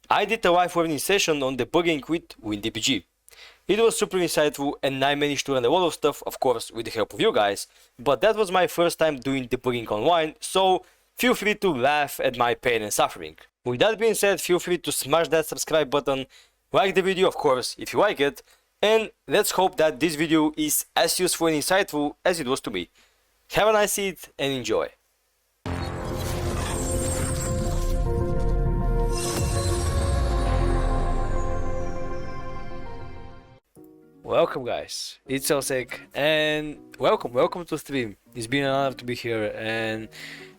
I did a live learning session on debugging with WinDbg. It was super insightful and I managed to learn a lot of stuff, of course, with the help of you guys, but that was my first time doing debugging online, so feel free to laugh at my pain and suffering. With that being said, feel free to smash that subscribe button, like the video, of course, if you like it, and let's hope that this video is as useful and insightful as it was to me. Have a nice eat and enjoy. Welcome guys, it's Elsek and welcome to stream. It's been an honor to be here, and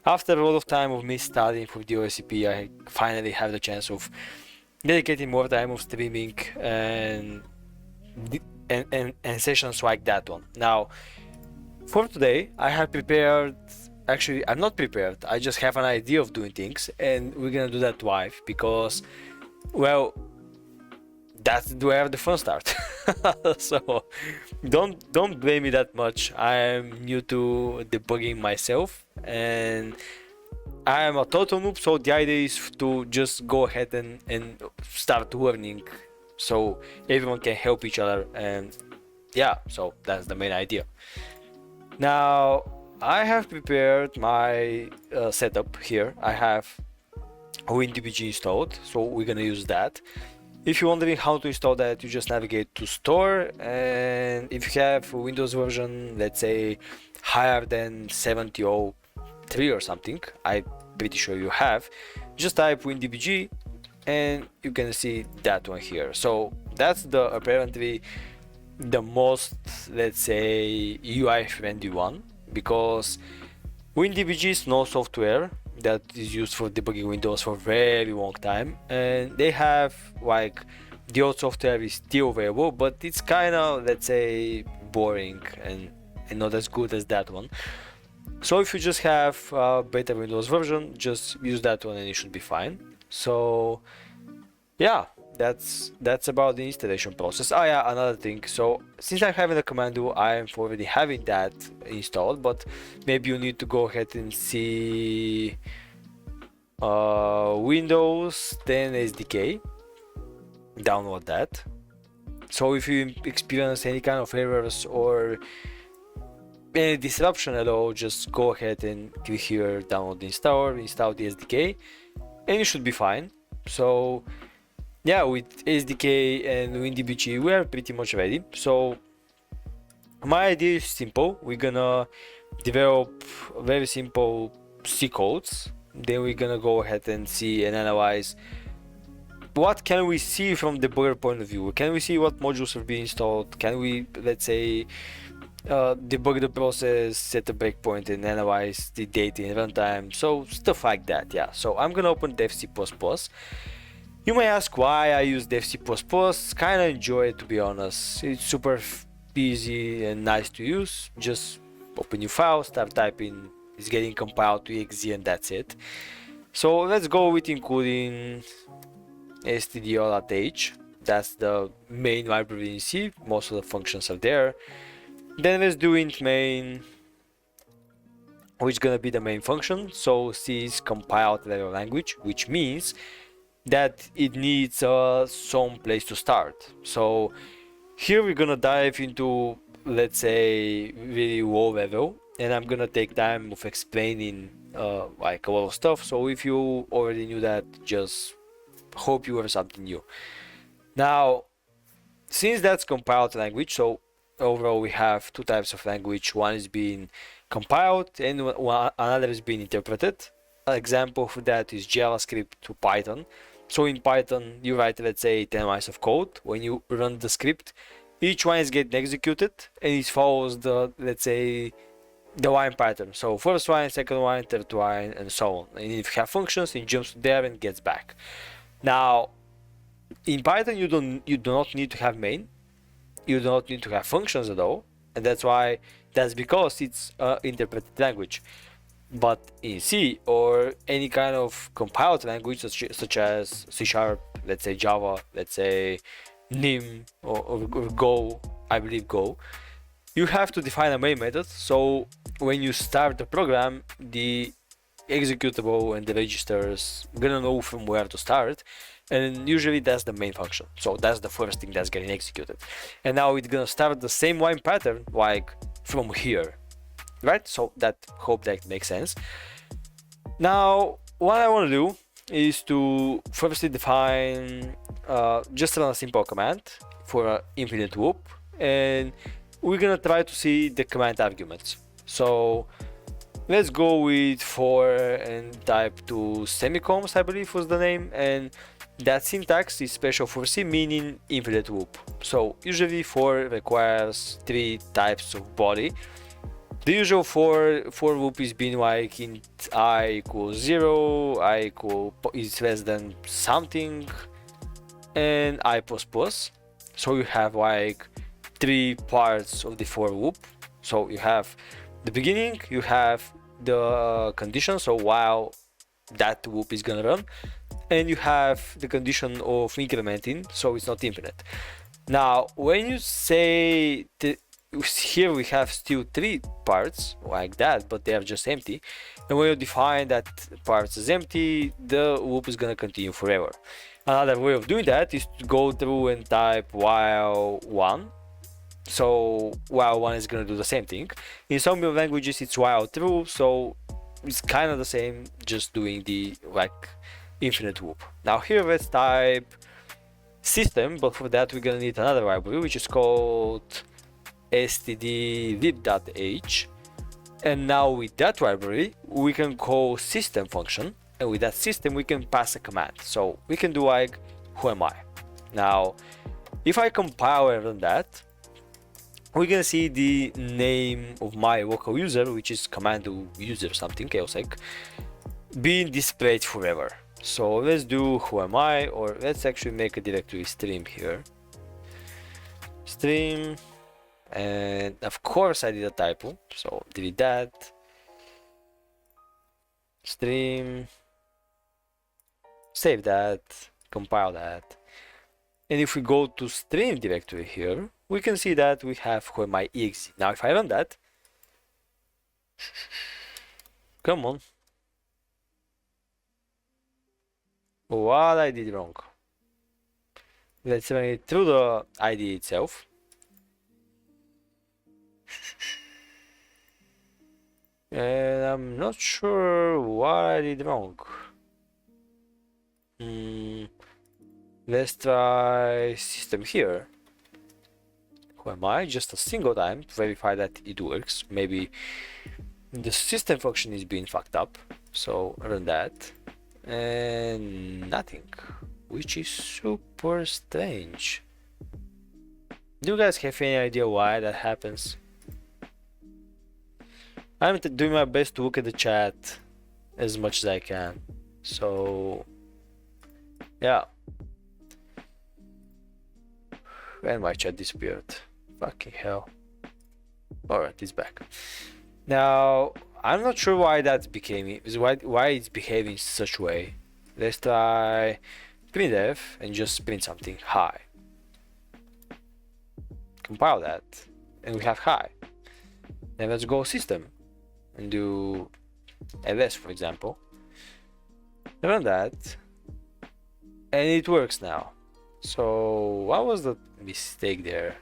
after a lot of time of me studying for the OSCP, I finally have the chance of dedicating more time of streaming and sessions like that one. Now, for today, I have prepared, actually I'm not prepared, I just have an idea of doing things, and we're gonna do that live because, well, that's where the fun starts. So don't blame me that much. I'm new to debugging myself and I'm a total noob, so the idea is to just go ahead and start learning so everyone can help each other, and yeah, so that's the main idea. Now I have prepared my setup here. I have WinDbg installed, so we're gonna use that. If you're wondering how to install that, you just navigate to store, and if you have a Windows version, let's say higher than 7003 or something, I'm pretty sure you have, just type WinDbg and you can see that one here. So that's the apparently the most, let's say, UI friendly one, because WinDbg is no software that is used for debugging Windows for a very long time, and they have like the old software is still available, but it's kind of, let's say, boring and not as good as that one. So if you just have a better Windows version, just use that one and it should be fine. So yeah, that's about the installation process. Oh yeah, another thing, so since I'm having a commando, I'm already having that installed, but maybe you need to go ahead and see Windows 10 SDK, download that. So if you experience any kind of errors or any disruption at all, just go ahead and click here, download the installer, install the SDK, and you should be fine. So yeah, with SDK and WinDbg we are pretty much ready. So my idea is simple. We're gonna develop very simple C codes, then we're gonna go ahead and see and analyze what can we see from the debugger point of view. Can we see what modules have been installed? Can we, let's say, debug the process, set a breakpoint and analyze the data in runtime, so stuff like that. Yeah, so I'm gonna open Dev C++. You may ask why I use Dev C++. Kinda enjoy it, to be honest. It's super easy and nice to use. Just open your file, start typing, it's getting compiled to exe, and that's it. So let's go with including stdio.h. That's the main library in C. Most of the functions are there. Then let's do int main, which is gonna be the main function. So C is compiled level language, which means that it needs some place to start. So here we're gonna dive into, let's say, really low level, and I'm gonna take time of explaining like a lot of stuff. So if you already knew that, just hope you learn something new. Now, since that's compiled language, so overall we have two types of language. One is being compiled and another is being interpreted. An example for that is JavaScript to Python. So in Python, you write, let's say, 10 lines of code. When you run the script, each one is getting executed and it follows the, let's say, the line pattern. So first line, second line, third line, and so on. And if you have functions, it jumps there and gets back. Now, in Python, you do not need to have main. You do not need to have functions at all, and that's because it's an interpreted language. But in C or any kind of compiled language such as C#, let's say Java, let's say Nim or Go, I believe Go, you have to define a main method. So when you start the program, the executable and the registers gonna know from where to start, And usually that's the main function. So that's the first thing that's getting executed. And now it's gonna start the same while pattern like from here, right? So that, hope that makes sense. Now what I want to do is to firstly define just run a simple command for an infinite loop, and we're gonna try to see the command arguments. So let's go with for and type to semicolons, I believe was the name, and that syntax is special for C, meaning infinite loop. So usually for requires 3 types of body. The usual for loop is being like int I equals 0, I equal is less than something, and I plus plus. So you have like 3 parts of the for loop. So you have the beginning, you have the condition, so while that loop is gonna run, and you have the condition of incrementing, so it's not infinite. Now when you say here we have still 3 parts like that, but they are just empty, and when you define that parts is empty, the loop is gonna continue forever. Another way of doing that is to go through and type while 1. So while 1 is gonna do the same thing. In some languages it's while true, so it's kind of the same, just doing the like infinite loop. Now here let's type system, but for that we're gonna need another library which is called stdlib.h, and now with that library we can call system function, and with that system we can pass a command. So we can do like who am I. Now if I compile and run that, we're gonna see the name of my local user, which is command user something else like, being displayed forever. So let's do who am I, or let's actually make a directory stream here, stream, and of course I did a typo, so delete that, stream, save that, compile that, and if we go to stream directory here, we can see that we have who am I exe. Now if I run that, come on, what I did wrong. Let's run it through the ID itself. And I'm not sure what I did wrong. Let's try system here. Who am I? Just a single time to verify that it works. Maybe the system function is being fucked up. So run that. And nothing. Which is super strange. Do you guys have any idea why that happens? I'm doing my best to look at the chat as much as I can. So yeah. And my chat disappeared. Fucking hell. Alright, it's back. Now I'm not sure why that became why it's behaving such way. Let's try printf and just print something hi. Compile that and we have hi. Then let's go system and do ls for example. Run that and it works now. So what was the mistake there?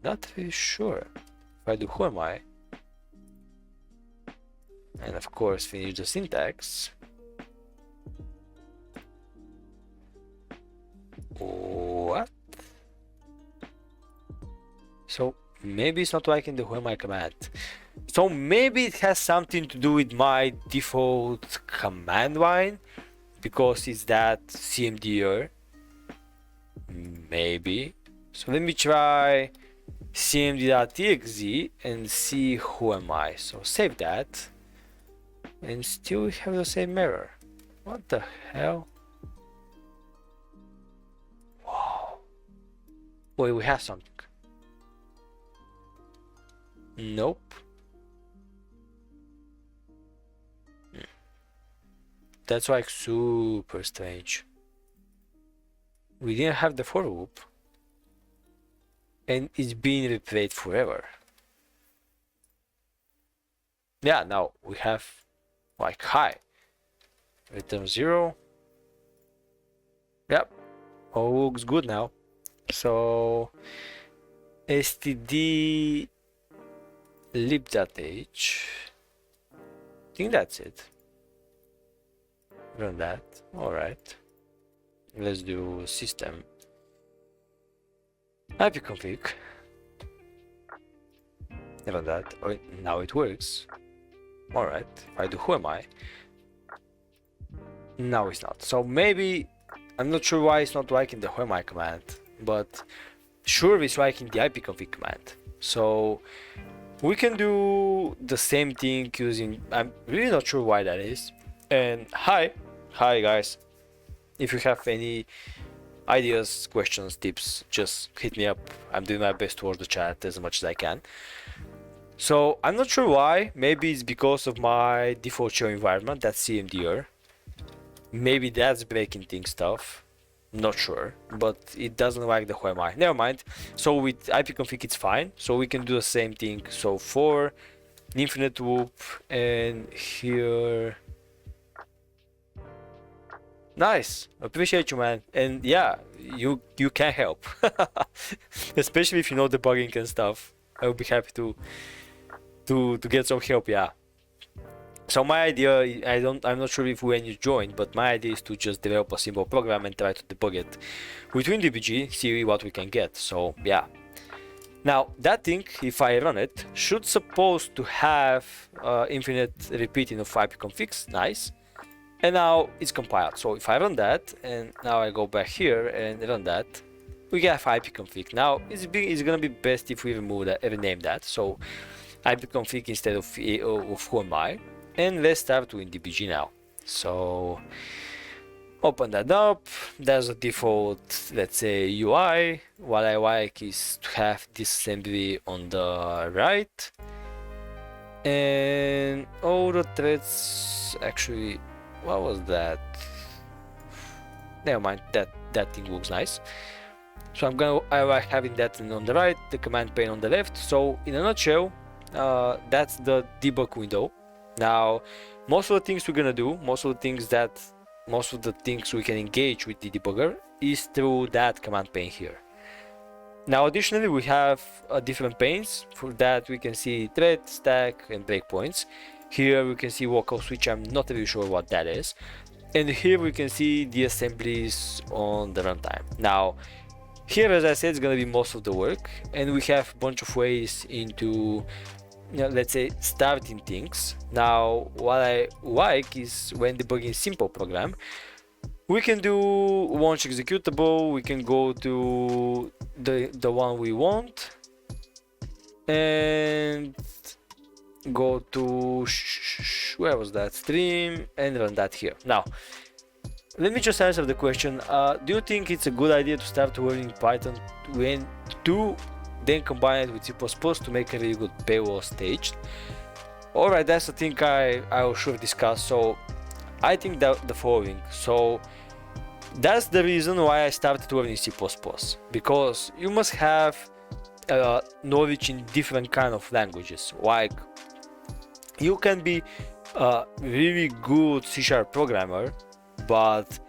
Not really sure. If I do who am I, and of course finish the syntax. What? So maybe it's not liking the who am I command. So maybe it has something to do with my default command line, because it's that cmd error. Maybe. So let me try cmd.exe and see who am I. So save that, and still we have the same error. What the hell? Wow. Wait, we have something. Nope. That's like super strange. We didn't have the for loop, and it's being replayed forever. Yeah, now we have like hi, return 0, Yep, all looks good now. So std lib.h, I think that's it. Run that. All right, let's do system ipconfig. Run that. Oh, now it works. All right, if I do who am I, now it's not. So maybe I'm not sure why it's not working the who am I command, but sure it's working the ipconfig command. So we can do the same thing using, I'm really not sure why that is. And hi guys, if you have any ideas, questions, tips, just hit me up. I'm doing my best towards the chat as much as I can. So I'm not sure why. Maybe it's because of my default show environment, that's CMDR. Maybe that's breaking things stuff. Not sure, but it doesn't like the who am I. Never mind. So with ipconfig it's fine. So we can do the same thing. So for infinite loop, and here. Nice, appreciate you, man. And yeah, you can help, especially if you know debugging and stuff. I will be happy to get some help. Yeah. So my idea, I'm not sure if when you joined, but my idea is to just develop a simple program and try to debug it with WinDbg, see what we can get. So yeah. Now that thing, if I run it, should supposed to have infinite repeating of ipconfigs. Nice. And now it's compiled. So if I run that, and now I go back here and run that, we get ipconfig. Now it's gonna be best if we rename that. So ipconfig instead of who am I. And let's start with WinDbg now. So open that up. There's a default, let's say, UI. What I like is to have this assembly on the right, and all the threads. Actually, what was that? Never mind. That thing looks nice. So I like having that on the right, the command pane on the left. So in a nutshell, that's the debug window. Now, most of the things we're gonna do, most of the things we can engage with the debugger is through that command pane here. Now, additionally, we have different panes. For that, we can see thread, stack, and breakpoints. Here we can see local switch. I'm not really sure what that is. And here we can see the assemblies on the runtime. Now, here, as I said, it's gonna be most of the work, and we have a bunch of ways into, let's say, starting things. Now, what I like is when debugging simple program, we can do launch executable, we can go to the one we want, and go to, where was that, stream, and run that here. Now, let me just answer the question. Do you think it's a good idea to start learning Python then combine it with C++ to make a really good payload staged? Alright, that's the thing I will sure discuss. So I think that the following. So that's the reason why I started learning C++, because you must have knowledge in different kind of languages. Like, you can be a really good C# programmer, but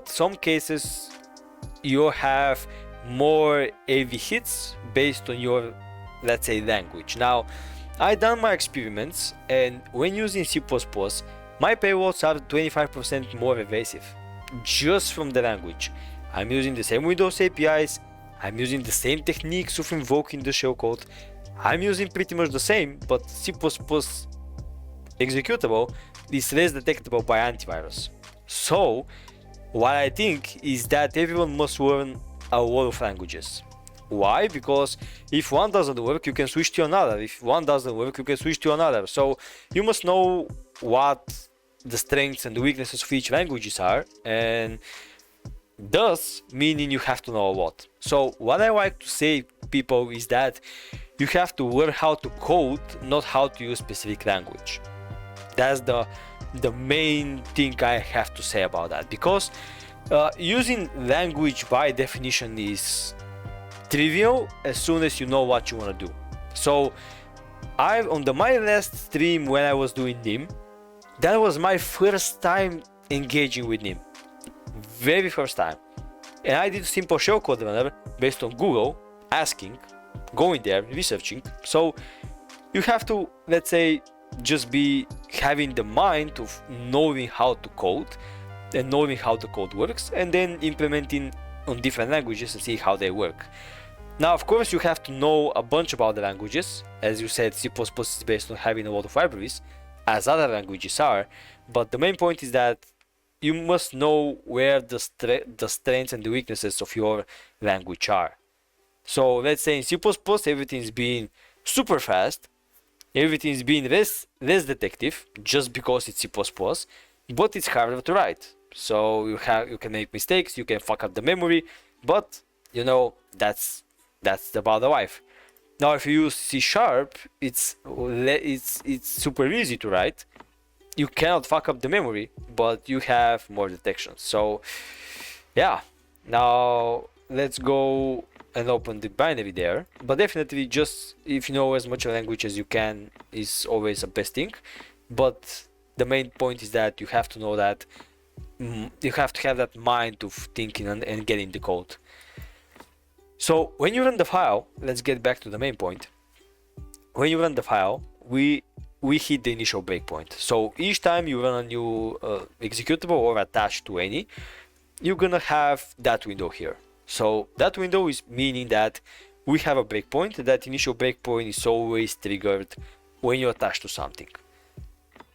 some cases you have more AV hits based on your, let's say, language. Now, I done my experiments, and when using C++, my payloads are 25% more evasive, just from the language. I'm using the same Windows APIs, I'm using the same techniques of invoking the shellcode, I'm using pretty much the same, but C++ executable is less detectable by antivirus. So, what I think is that everyone must learn a lot of languages. Why? Because if one doesn't work, you can switch to another. If one doesn't work, you can switch to another. So you must know what the strengths and the weaknesses of each languages are, and thus meaning you have to know a lot. So what I like to say people is that you have to learn how to code, not how to use specific language. That's the main thing I have to say about that, because using language by definition is trivial as soon as you know what you want to do. So on my last stream when I was doing NIM, that was my first time engaging with NIM. very first time. And I did simple shellcode runner based on Google, asking, going there, researching. So you have to, let's say, just be having the mind of knowing how to code and knowing how the code works, and then implementing on different languages and see how they work. Now, of course, you have to know a bunch about the languages. As you said, C++ is based on having a lot of libraries, as other languages are. But the main point is that you must know where the strengths and the weaknesses of your language are. So let's say in C++, everything's being super fast, everything's being less detective, just because it's C++, but it's harder to write. So you can make mistakes, you can fuck up the memory, but you know that's about the life. Now, if you use C#, it's super easy to write. You cannot fuck up the memory, but you have more detections. So yeah, now let's go and open the binary there. But definitely, just if you know as much language as you can is always the best thing. But the main point is that you have to know that you have to have that mind of thinking and getting the code. So when you run the file, let's get back to the main point. When you run the file, we hit the initial breakpoint. So each time you run a new executable or attached to any, you're gonna have that window here. So that window is meaning that we have a breakpoint. That initial breakpoint is always triggered when you attach to something.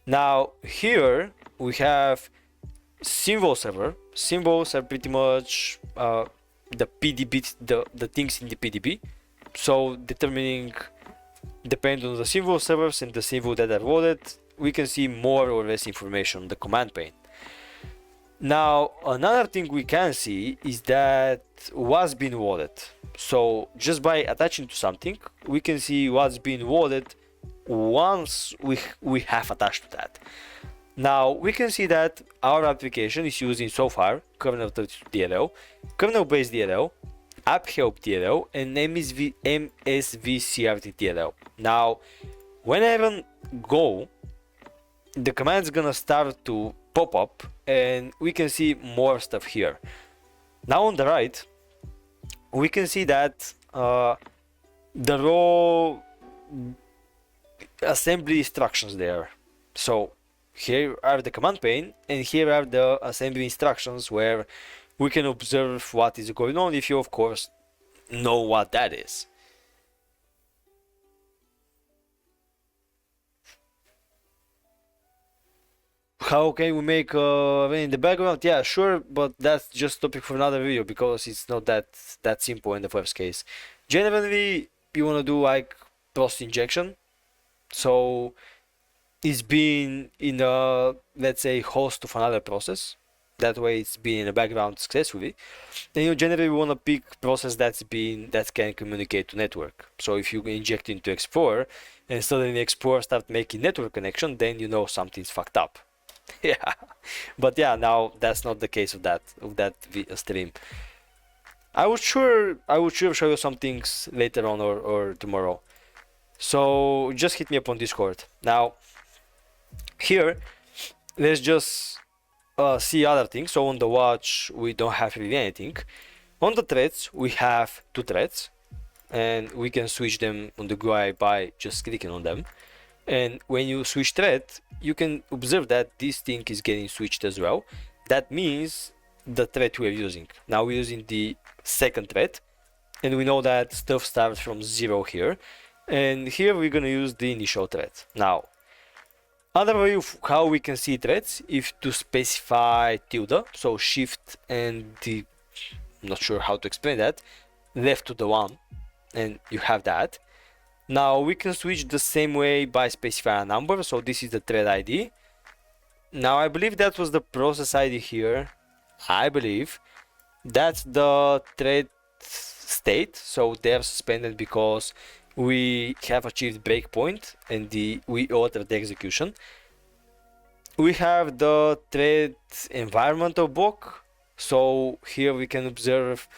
Now here we have symbol server. Symbols are pretty much the PDB, the things in the PDB. So determining, depending on the symbol servers and the symbol that are loaded, we can see more or less information on the command pane. Now, another thing we can see is that what's been loaded. So just by attaching to something, we can see what's been loaded once we have attached to that. Now we can see that our application is using so far kernel DLL, kernel-based DLL, app help DLL, and MSVCRT DLL. Now, when I run go, the command is gonna start to pop up, and we can see more stuff here. Now on the right, we can see that the raw assembly instructions there. So here are the command pane, and here are the assembly instructions where we can observe what is going on, if you of course know what that is. How can we make rain in the background? Yeah, sure, but that's just topic for another video because it's not that simple in the first case. Generally, you want to do like process injection. So it's being in a, let's say, host of another process. That way it's been in the background successfully. Then you generally want to pick process that can communicate to network. So if you inject into Explorer and suddenly Explorer start making network connection, then you know something's fucked up. Yeah, but yeah, now that's not the case of that stream. I would sure show you some things later on or tomorrow. So just hit me up on Discord. Now here, let's just see other things. So on the watch, we don't have really anything. On the threads, we have 2 threads, and we can switch them on the GUI by just clicking on them. And when you switch thread, you can observe that this thing is getting switched as well. That means the thread we're using. Now we're using the second thread, and we know that stuff starts from 0 here. And here we're gonna use the initial thread. Now, another way of how we can see threads is to specify tilde, so shift and the, I'm not sure how to explain that, left to the 1, and you have that. Now we can switch the same way by specifying a number, so this is the thread ID. Now I believe that was the process ID here. I believe that's the thread state, so they're suspended because we have achieved breakpoint and we altered the execution. We have the thread environmental block, so here we can observe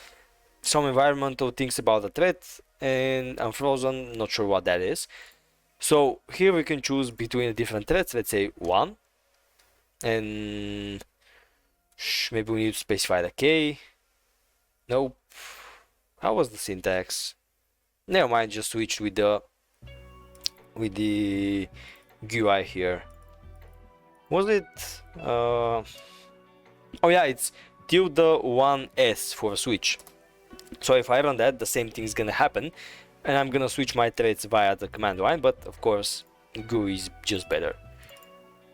some environmental things about the thread, and I'm frozen, not sure what that is. So here we can choose between the different threads, let's say 1, and Maybe we need to specify the K. Nope. How was the syntax? Never mind, just switch with the GUI here. Was it oh yeah, it's tilde1s for a switch. So if I run that, the same thing is gonna happen, and I'm gonna switch my threads via the command line, but of course GUI is just better.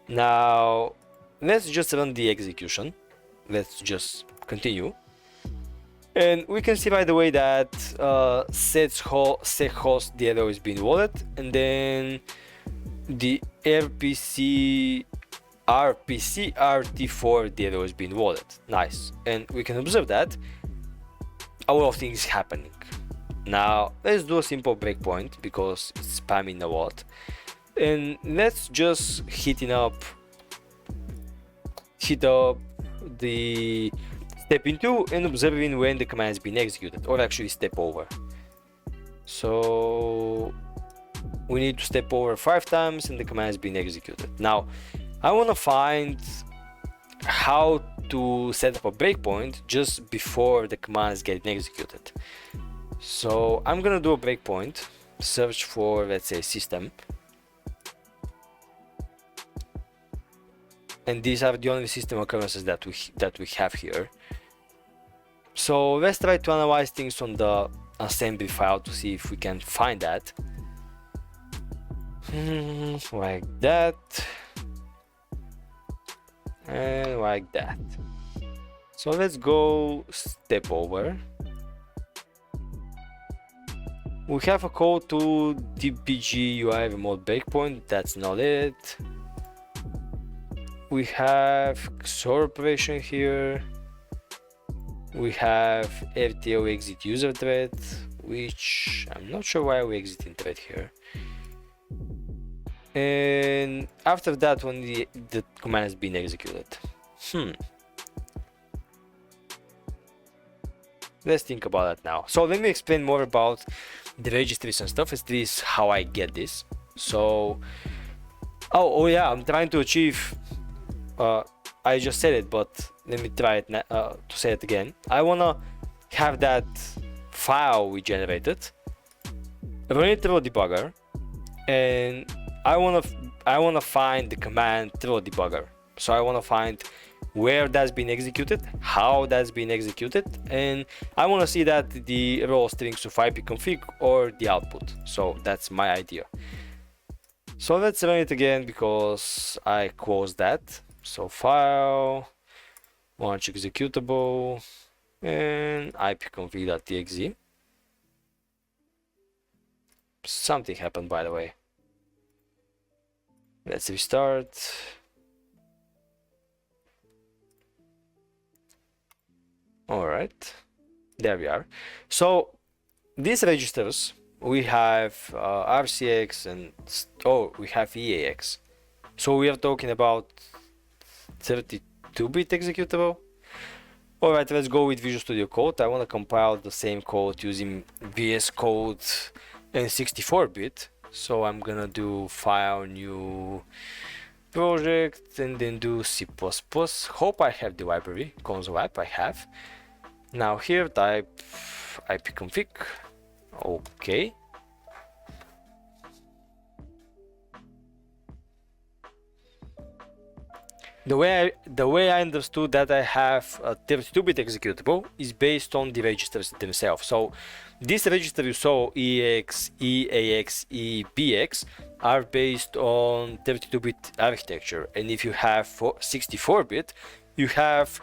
Now let's just run the execution. Let's just continue. And we can see, by the way, that set host the arrow is being wallet, and then the RPC RT4 the arrow is being wallet. Nice. And we can observe that a lot of things happening. Now let's do a simple breakpoint because it's spamming a lot, and let's just hit up the step into and observing when the command has been executed, or actually step over. So we need to step over 5 times and the command has been executed. Now I want to find how to set up a breakpoint just before the command is getting executed. So I'm gonna do a breakpoint, search for, let's say, system, and these are the only system occurrences that we have here. So let's try to analyze things on the assembly file to see if we can find that. Like that, and like that. So let's go step over. We have a code to Debugging UI remote breakpoint. That's not it. We have XOR operation here. We have RTO exit user thread, which I'm not sure why we exiting thread here. And after that, when the command has been executed. Let's think about that now. So let me explain more about the registries and stuff. Is this how I get this? So, oh yeah, I'm trying to achieve. I just said it, but let me try it to say it again. I wanna have that file we generated, run it through a debugger, and I wanna find the command through a debugger. So I wanna find where that's been executed, how that's been executed, and I wanna see that the raw strings of ipconfig or the output. So that's my idea. So let's run it again because I closed that. So file, launch executable, and ipconfig.txt. Something happened, by the way. Let's restart. All right, there we are. So these registers, we have RCX and we have EAX. So we are talking about 32-bit executable. Alright, let's go with Visual Studio Code. I want to compile the same code using VS Code and 64-bit. So I'm gonna do file, new project, and then do C++. Hope I have the library, console app, I have. Now here type ipconfig. Okay. The way I understood that I have a 32-bit executable is based on the registers themselves. So this register you saw, EX, EAX, EBX, are based on 32-bit architecture. And if you have 64-bit, you have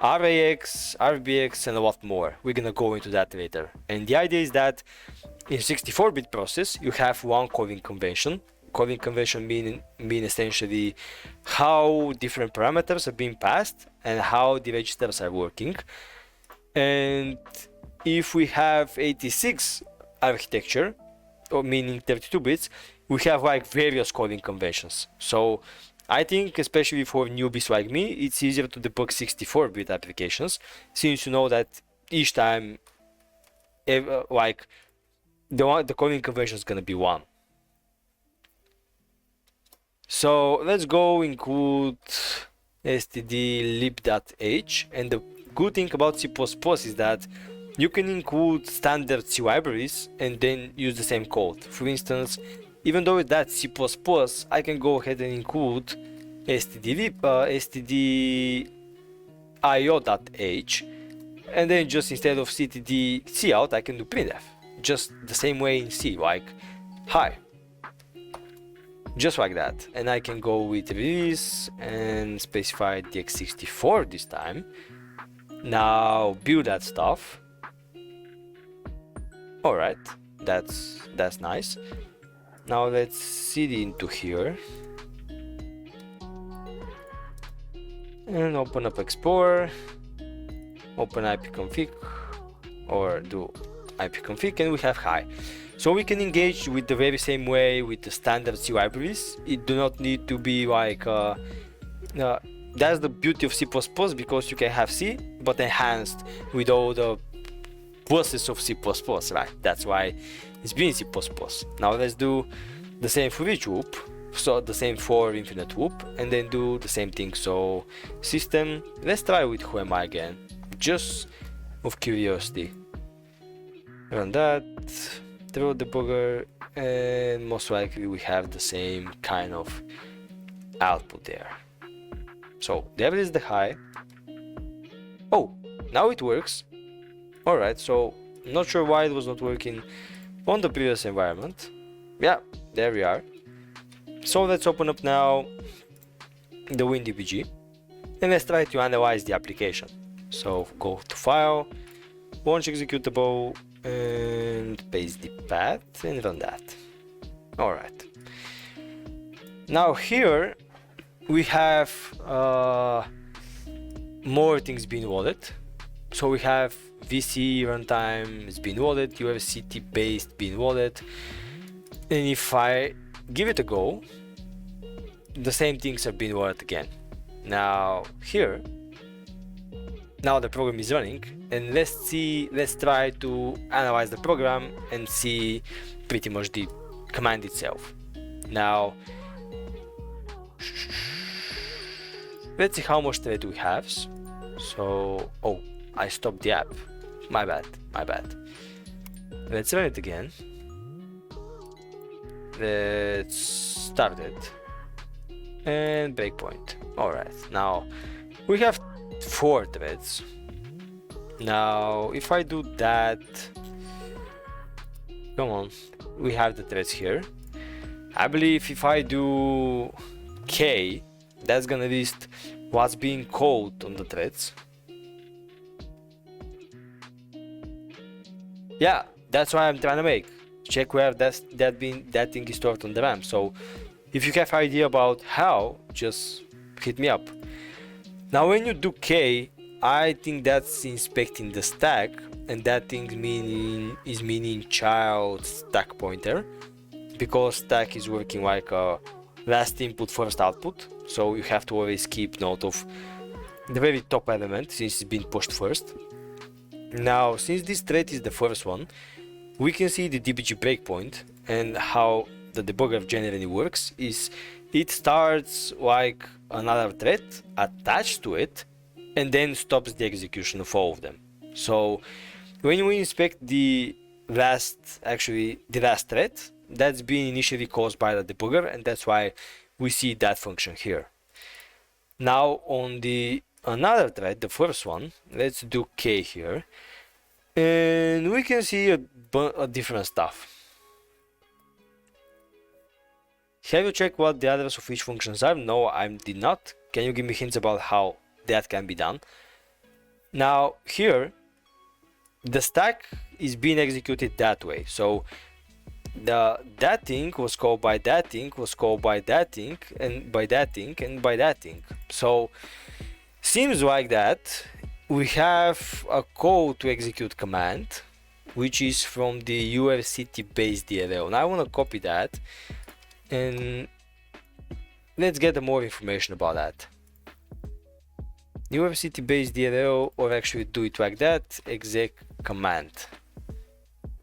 RAX, RBX, and a lot more. We're gonna go into that later. And the idea is that in 64-bit process, you have one calling convention. Calling convention mean essentially how different parameters are being passed and how the registers are working. And if we have 86 architecture, or meaning 32 bits, we have like various calling conventions. So I think especially for newbies like me, it's easier to debug 64-bit applications, since you know that each time like the calling convention is gonna be one. So let's go include std lib.h. And the good thing about C++ is that you can include standard C libraries and then use the same code. For instance, even though that's C++, I can go ahead and include std io.h, and then just instead of ctd cout, I can do printf. Just the same way in C, like hi. Just like that. And I can go with release and specify the x64 this time. Now build that stuff. Alright, that's nice. Now let's cd into here and open up Explorer, open ipconfig, or do ipconfig, and we have hi. So we can engage with the very same way with the standard C libraries. It do not need to be like that's the beauty of C++, because you can have C but enhanced with all the pluses of C++, right? That's why it's been C++. Now let's do the same for each loop, so the same for infinite loop, and then do the same thing. So system, let's try with who am I again, just of curiosity. Run that, throw the debugger, and most likely we have the same kind of output there. So there is the hi. Oh, now it works. Alright, so not sure why it was not working on the previous environment. Yeah, there we are. So let's open up now the WinDbg and let's try to analyze the application. So go to file, launch executable, and paste the path and run that. Alright. Now here we have more things being loaded. So we have VC runtime is being loaded, UFCT based being loaded, and if I give it a go, the same things are being loaded again. Now here, now the program is running, and let's try to analyze the program and see pretty much the command itself. Now let's see how much thread we have. So, oh, I stopped the app. My bad. Let's run it again. Let's start it. And breakpoint. Alright, now we have 4 threads. Now, if I do that, come on, we have the threads here. I believe if I do K, that's gonna list what's being called on the threads. Yeah, that's what I'm trying to make. Check where that thing is stored on the RAM. So if you have idea about how, just hit me up. Now when you do K, I think that's inspecting the stack, and that thing is meaning child stack pointer, because stack is working like a last input first output. So you have to always keep note of the very top element since it's been pushed first. Now, since this thread is the first one, we can see the DBG breakpoint, and how the debugger generally works is it starts like another thread attached to it and then stops the execution of all of them. So when we inspect the last thread, that's been initially caused by the debugger, and that's why we see that function here. Now on the another thread, the first one, let's do K here, and we can see a different stuff. Have you checked what the address of each functions are? No, I did not. Can you give me hints about how that can be done? Now here, the stack is being executed that way. So that thing was called by that thing, was called by that thing, and by that thing, and by that thing. So seems like that we have a call to execute command, which is from the UFCT based DLL. Now I want to copy that, and let's get more information about that. UFCT based DLL, or actually do it like that, execute command.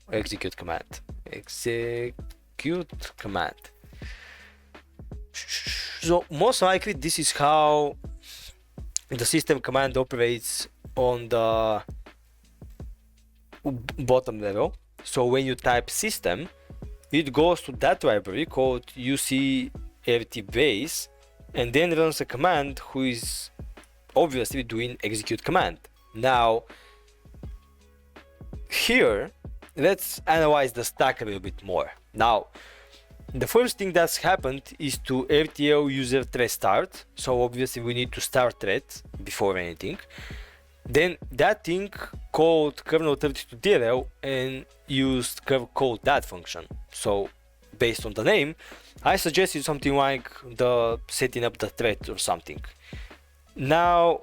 Execute command. So most likely this is how the system command operates on the bottom level. So when you type system, it goes to that library called ucrt-base and then runs a command who is obviously doing execute command. Now here let's analyze the stack a little bit more. Now the first thing that's happened is to RTL user thread start, so obviously we need to start thread before anything. Then that thing called kernel32dll and used called that function. So based on the name, I suggested something like the setting up the thread or something. Now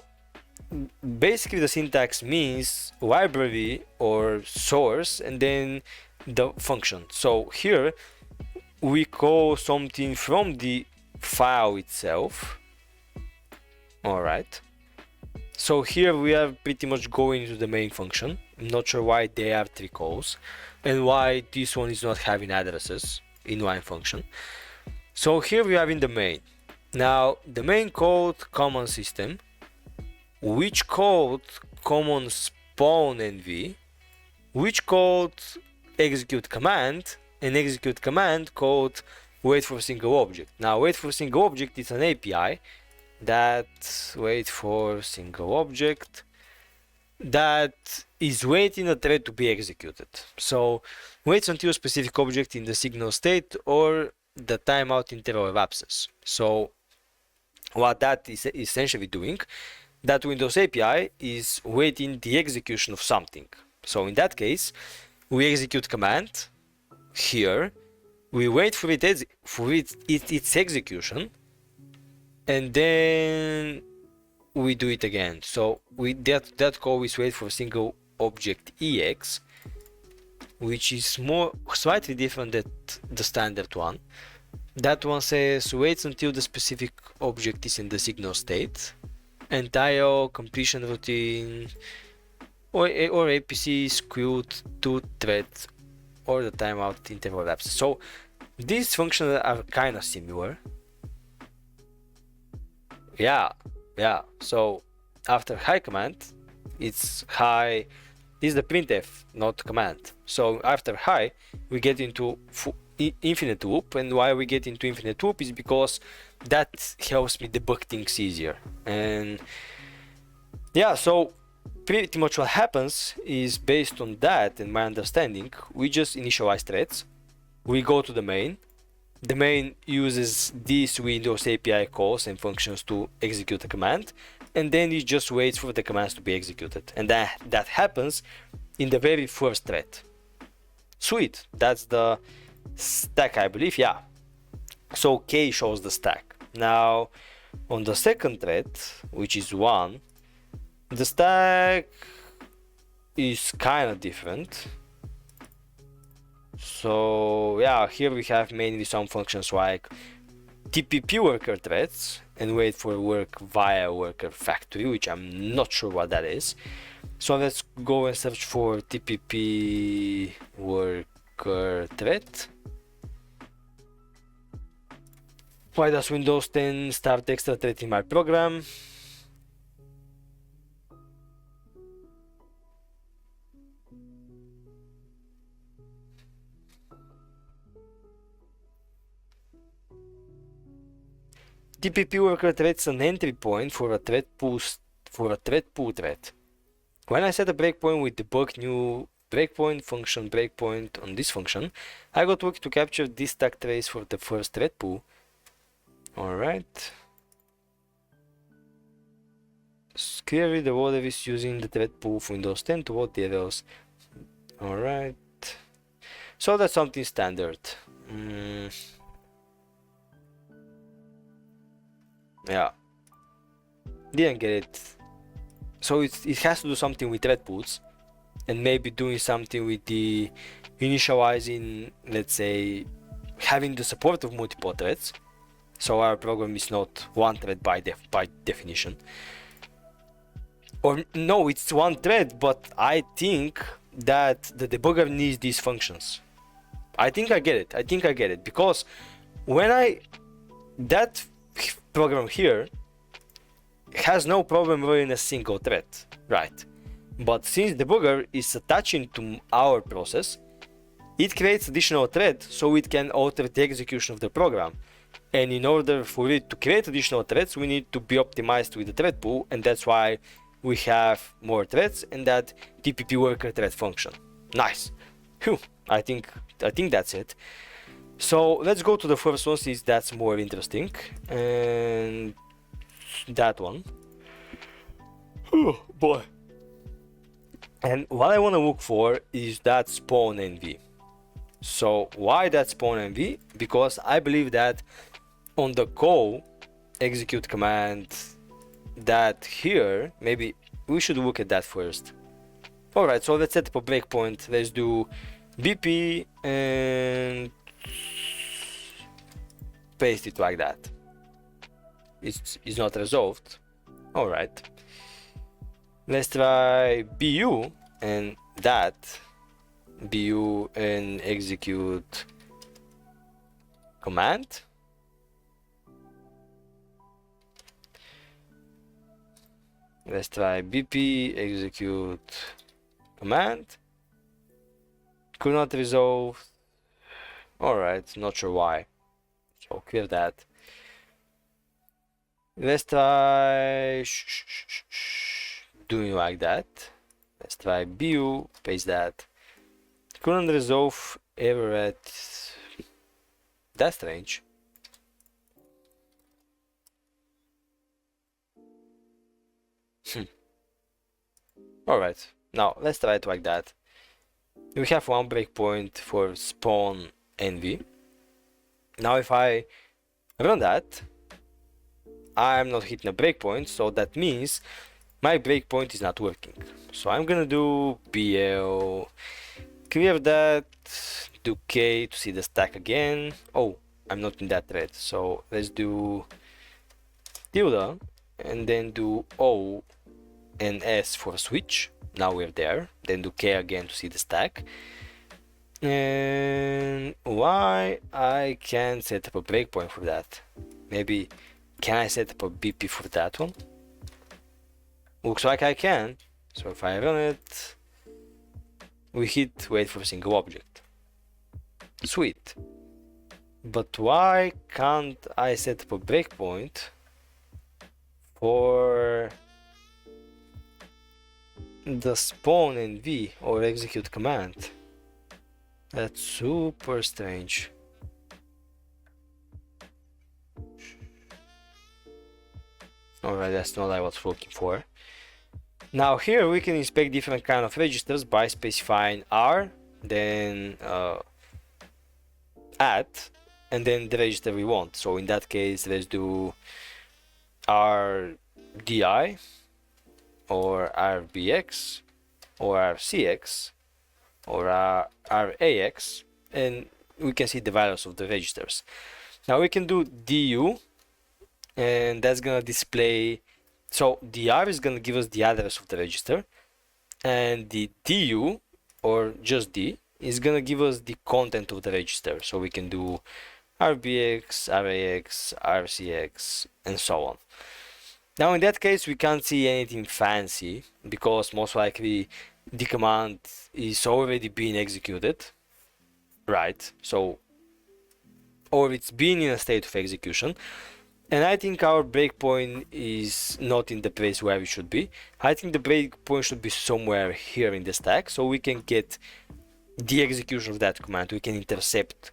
basically the syntax means library or source and then the function. So here we call something from the file itself. All right. So here we are pretty much going to the main function. I'm not sure why they have 3 calls and why this one is not having addresses in one function. So here we are in the main. Now the main called common system, which called common spawn env, which called execute command, and execute command called wait for single object. Now wait for single object is an API that wait for single object that is waiting a thread to be executed. So waits until a specific object in the signal state or the timeout interval elapses. So what that is essentially doing, that Windows API is waiting the execution of something. So in that case, we execute command here, we wait for its execution, and then we do it again. So that call is wait for single object ex, which is slightly different than the standard one. That one says waits until the specific object is in the signal state, and IO completion routine or APC squealed to threads or the timeout interval elapses. So these functions are kind of similar. Yeah. So after hi command, it's hi. This is the printf, not command. So after hi, we get into infinite loop, and why we get into infinite loop is because that helps me debug things easier. And yeah, so pretty much what happens is based on that and my understanding, we just initialize threads. We go to the main. The main uses these Windows API calls and functions to execute a command, and then it just waits for the commands to be executed. And that happens in the very first thread. Sweet, that's the stack, I believe. Yeah. So K shows the stack. Now on the second thread, which is 1, the stack is kind of different. So yeah, here we have mainly some functions like TPP worker threads and wait for work via worker factory, which I'm not sure what that is. So let's go and search for TPP worker thread. Why does Windows 10 start extra thread in my program? TPP worker thread is an entry point for a thread pull thread. When I set a breakpoint with debug new breakpoint function breakpoint on this function, I got work to capture this stack trace for the first thread pull. Alright. Query the order is using the thread pull of Windows 10 to what the errors. Alright. So that's something standard. Yeah. Didn't get it. So it has to do something with thread pulls and maybe doing something with the initializing, let's say, having the support of multiple threads. So our program is not one thread by definition. Or no, it's one thread, but I think that the debugger needs these functions. I think I get it because when that program here has no problem running a single thread, right? But since debugger is attaching to our process, it creates additional thread so it can alter the execution of the program. And in order for it to create additional threads, we need to be optimized with the thread pool, and that's why we have more threads and that TPP worker thread function. Nice. Phew, I think that's it. So let's go to the first one since that's more interesting, and that one. Oh boy. And what I want to look for is that spawn NV. So why that spawn NV? Because I believe that on the call execute command that here, maybe we should look at that first. Alright, so let's set up a breakpoint. Let's do BP and paste it like that. It's not resolved. Alright. Let's try BU and that. BU and execute command. Let's try BP, execute command. Could not resolve. Alright, not sure why. So clear that. Let's try doing like that. Let's try BU, paste that. Couldn't resolve error at. That's strange. Alright, now let's try it like that. We have one breakpoint for spawn NV. Now if I run that, I'm not hitting a breakpoint, so that means my breakpoint is not working. So I'm gonna do BL, clear that, do K to see the stack again. Oh, I'm not in that thread, so let's do tilde and then do O and S for switch. Now we're there. Then do K again to see the stack. And why I can't set up a breakpoint for that? Maybe can I set up a BP for that one? Looks like I can. So if I run it, we hit wait for a single object. Sweet. But why can't I set up a breakpoint for the spawn NV or execute command? That's super strange. Alright, that's not what I was looking for. Now here we can inspect different kind of registers by specifying R, then add, and then the register we want. So in that case, let's do RDI or RBX or RCX or RAX, and we can see the values of the registers. Now we can do DU, and that's gonna display. So DR is gonna give us the address of the register, and the DU or just D is gonna give us the content of the register. So we can do RBX, RAX, RCX, and so on. Now in that case we can't see anything fancy because most likely the command is already being executed, right? So, or it's been in a state of execution. And I think our breakpoint is not in the place where we should be. I think the breakpoint should be somewhere here in the stack so we can get the execution of that command. We can intercept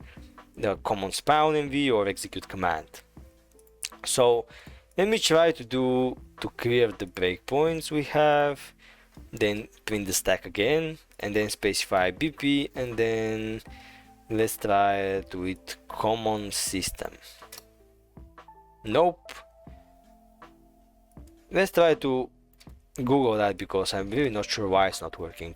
the common spawn NV or execute command. So let me try to clear the breakpoints we have, then print the stack again, and then specify BP, and then let's try it with common system. Nope. Let's try to Google that because I'm really not sure why it's not working.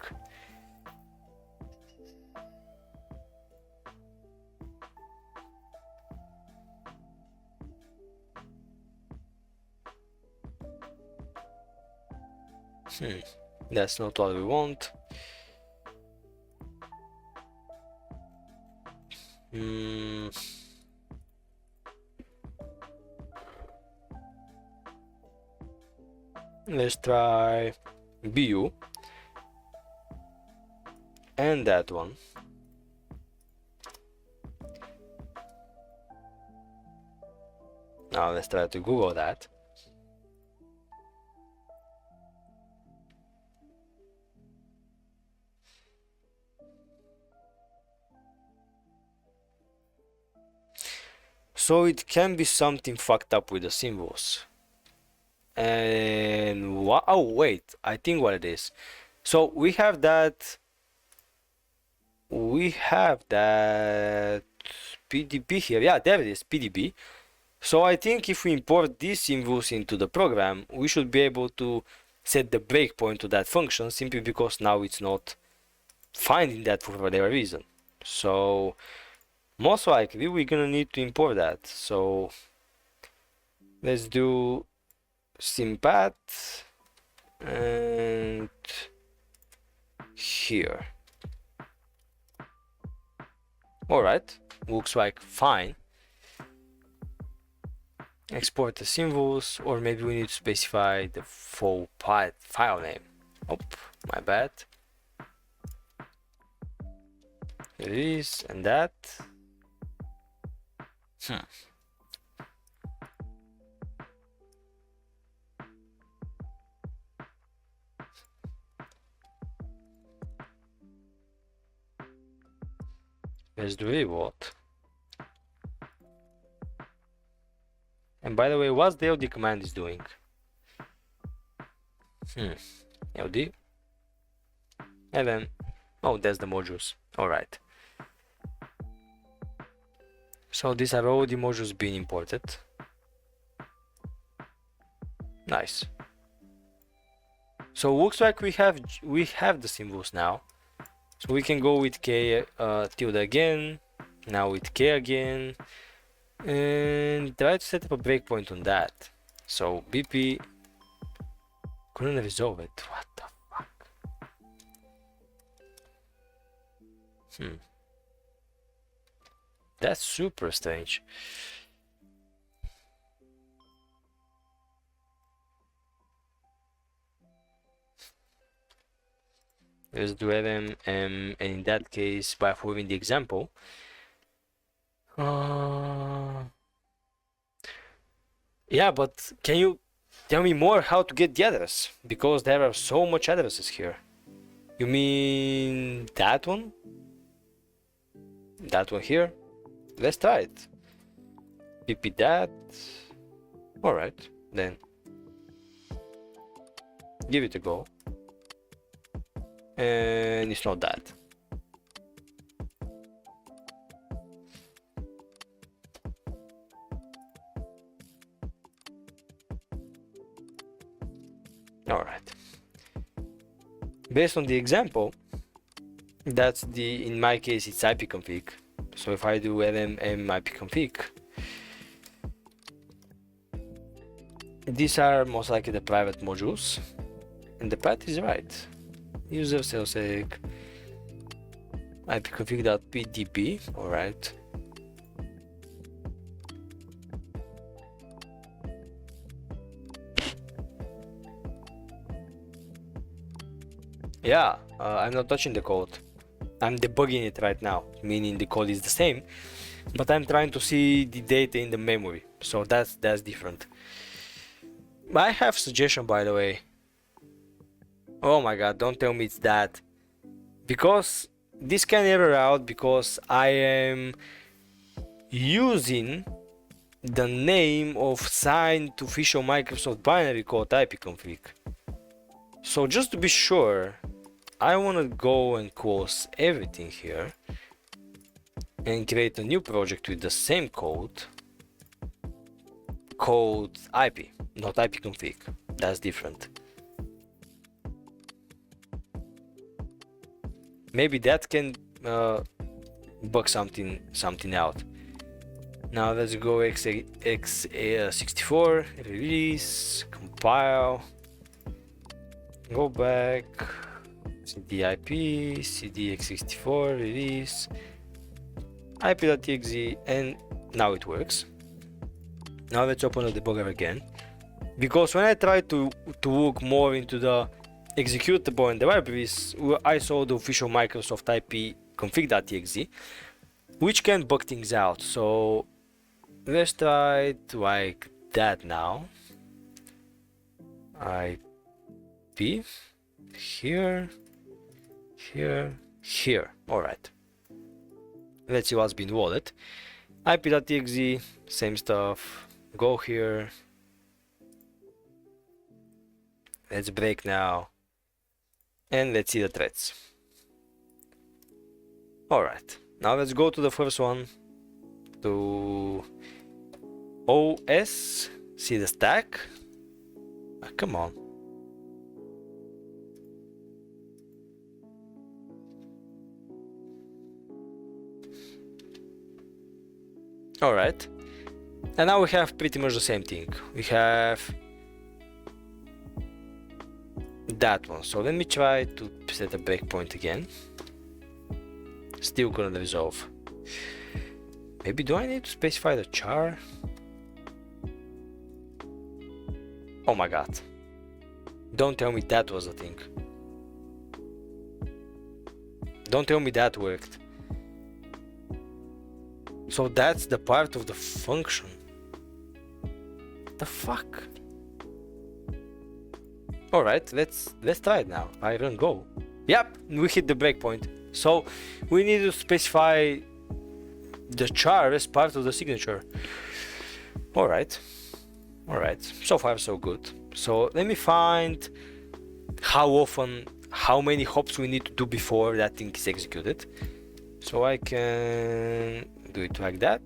That's not what we want. Let's try BU and that one. Now let's try to Google that. So it can be something fucked up with the symbols. And what? Oh wait, I think what it is. So we have that PDB here. Yeah, there it is, PDB. So I think if we import these symbols into the program, we should be able to set the breakpoint to that function, simply because now it's not finding that for whatever reason. So most likely we're gonna need to import that. So let's do sympath and here. Alright, looks like fine. Export the symbols, or maybe we need to specify the full file name. Oh, my bad. This and that. Let's do reward. And by the way, what's the LD command is doing? LD. And then, oh, that's the modules. Alright. So these are all the modules being imported. Nice. So looks like we have the symbols now. So we can go with K tilde again. Now with K again. And try to set up a breakpoint on that. So BP couldn't resolve it. What the fuck? That's super strange. Let's do LM, and in that case, by following the example, yeah, but can you tell me more how to get the address? Because there are so much addresses here. You mean that one? That one here? Let's try it. PP that. Alright, then give it a go. And it's not that. Alright. Based on the example, that's in my case it's ipconfig. So if I do lm ipconfig, these are most likely the private modules, and the path is right. User cellsec ipconfig.pdb. Alright. Yeah, I'm not touching the code. I'm debugging it right now, meaning the code is the same, but I'm trying to see the data in the memory. So that's different. I have suggestion, by the way. Oh my god, don't tell me it's that. Because this can error out because I am using the name of signed official Microsoft binary called ipconfig. So just to be sure, I want to go and close everything here and create a new project with the same code called IP, not ipconfig. That's different. Maybe that can bug something out. Now let's go x64, release, compile, go back, cd IP, cd x64, release, ip.exe, and now it works. Now let's open the debugger again. because when I tried to look more into the executable and the libraries, I saw the official Microsoft IP config.exe, which can bug things out. So let's try it like that now. IP here, here. All right. Let's see what's been loaded. IP.exe, same stuff. Go here. Let's break now. And let's see the threads. Alright, now let's go to the first one. To OS. See the stack. Come on. Alright. And now we have pretty much the same thing. We have that one. So let me try to set a breakpoint again. Still couldn't resolve. Maybe do I need to specify the char? Oh my god. Don't tell me that was a thing. Don't tell me that worked. So that's the part of the function. The fuck? Alright, let's try it now. I run go. Yep, we hit the breakpoint. So we need to specify the char as part of the signature. Alright. Alright. So far so good. So let me find how often, how many hops we need to do before that thing is executed. So I can do it like that.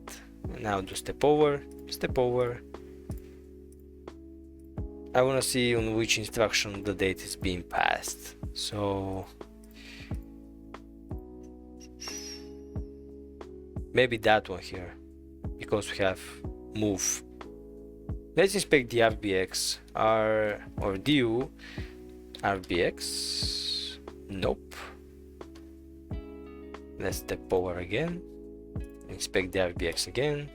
Now do step over, step over. I want to see on which instruction the date is being passed. So maybe that one here, because we have move. Let's inspect the RBX or do RBX. Nope. Let's step over again. Inspect the RBX again.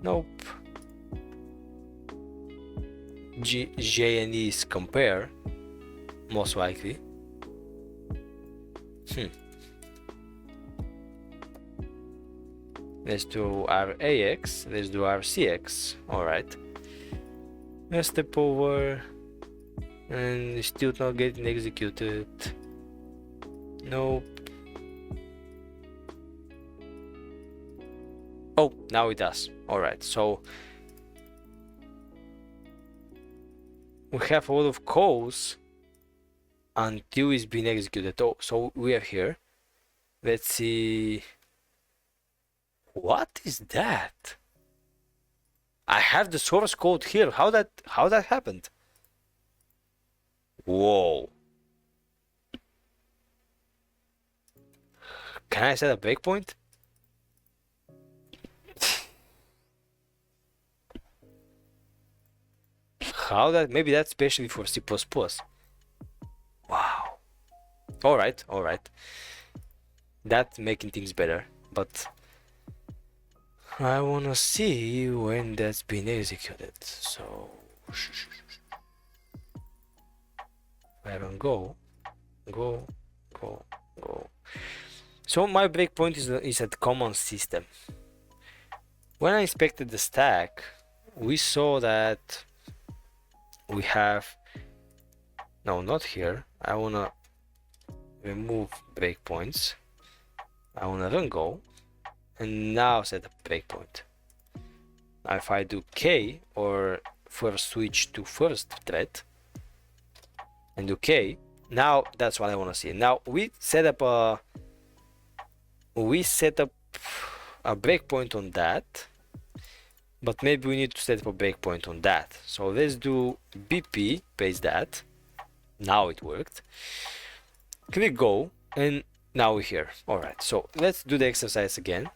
Nope. JNE is compare, most likely. Let's do RAX, let's do RCX. Alright. Let's step over and it's still not getting executed. Nope. Oh, now it does. Alright, so we have a lot of calls until it's been executed. Oh, so we are here. Let's see. What is that? I have the source code here. How that happened? Whoa. Can I set a breakpoint? How that? Maybe that's especially for C++. Wow. Alright, alright. That's making things better, but I wanna see when that's been executed. So I don't go. So my breakpoint is at common system. When I inspected the stack, we saw that we have, no, not here. I wanna remove breakpoints. I wanna run go, and now set a breakpoint. Now if I do K or first switch to first thread and do K, now that's what I wanna see. Now we set up a breakpoint on that. But maybe we need to set up a breakpoint on that. So let's do BP, paste that. Now it worked. Click go, and now we're here. Alright, so let's do the exercise again.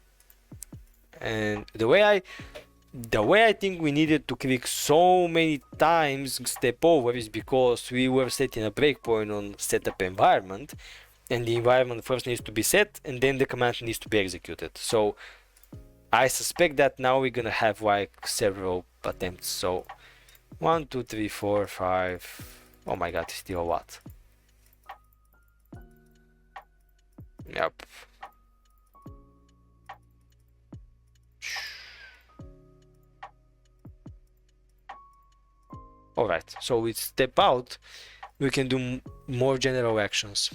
And the way I think we needed to click so many times step over is because we were setting a breakpoint on setup environment, and the environment first needs to be set, and then the command needs to be executed. So I suspect that now we're gonna have like several attempts. So 1, 2, 3, 4, 5. Oh my god, still a lot. Yep. Alright, so with step out, we can do more general actions.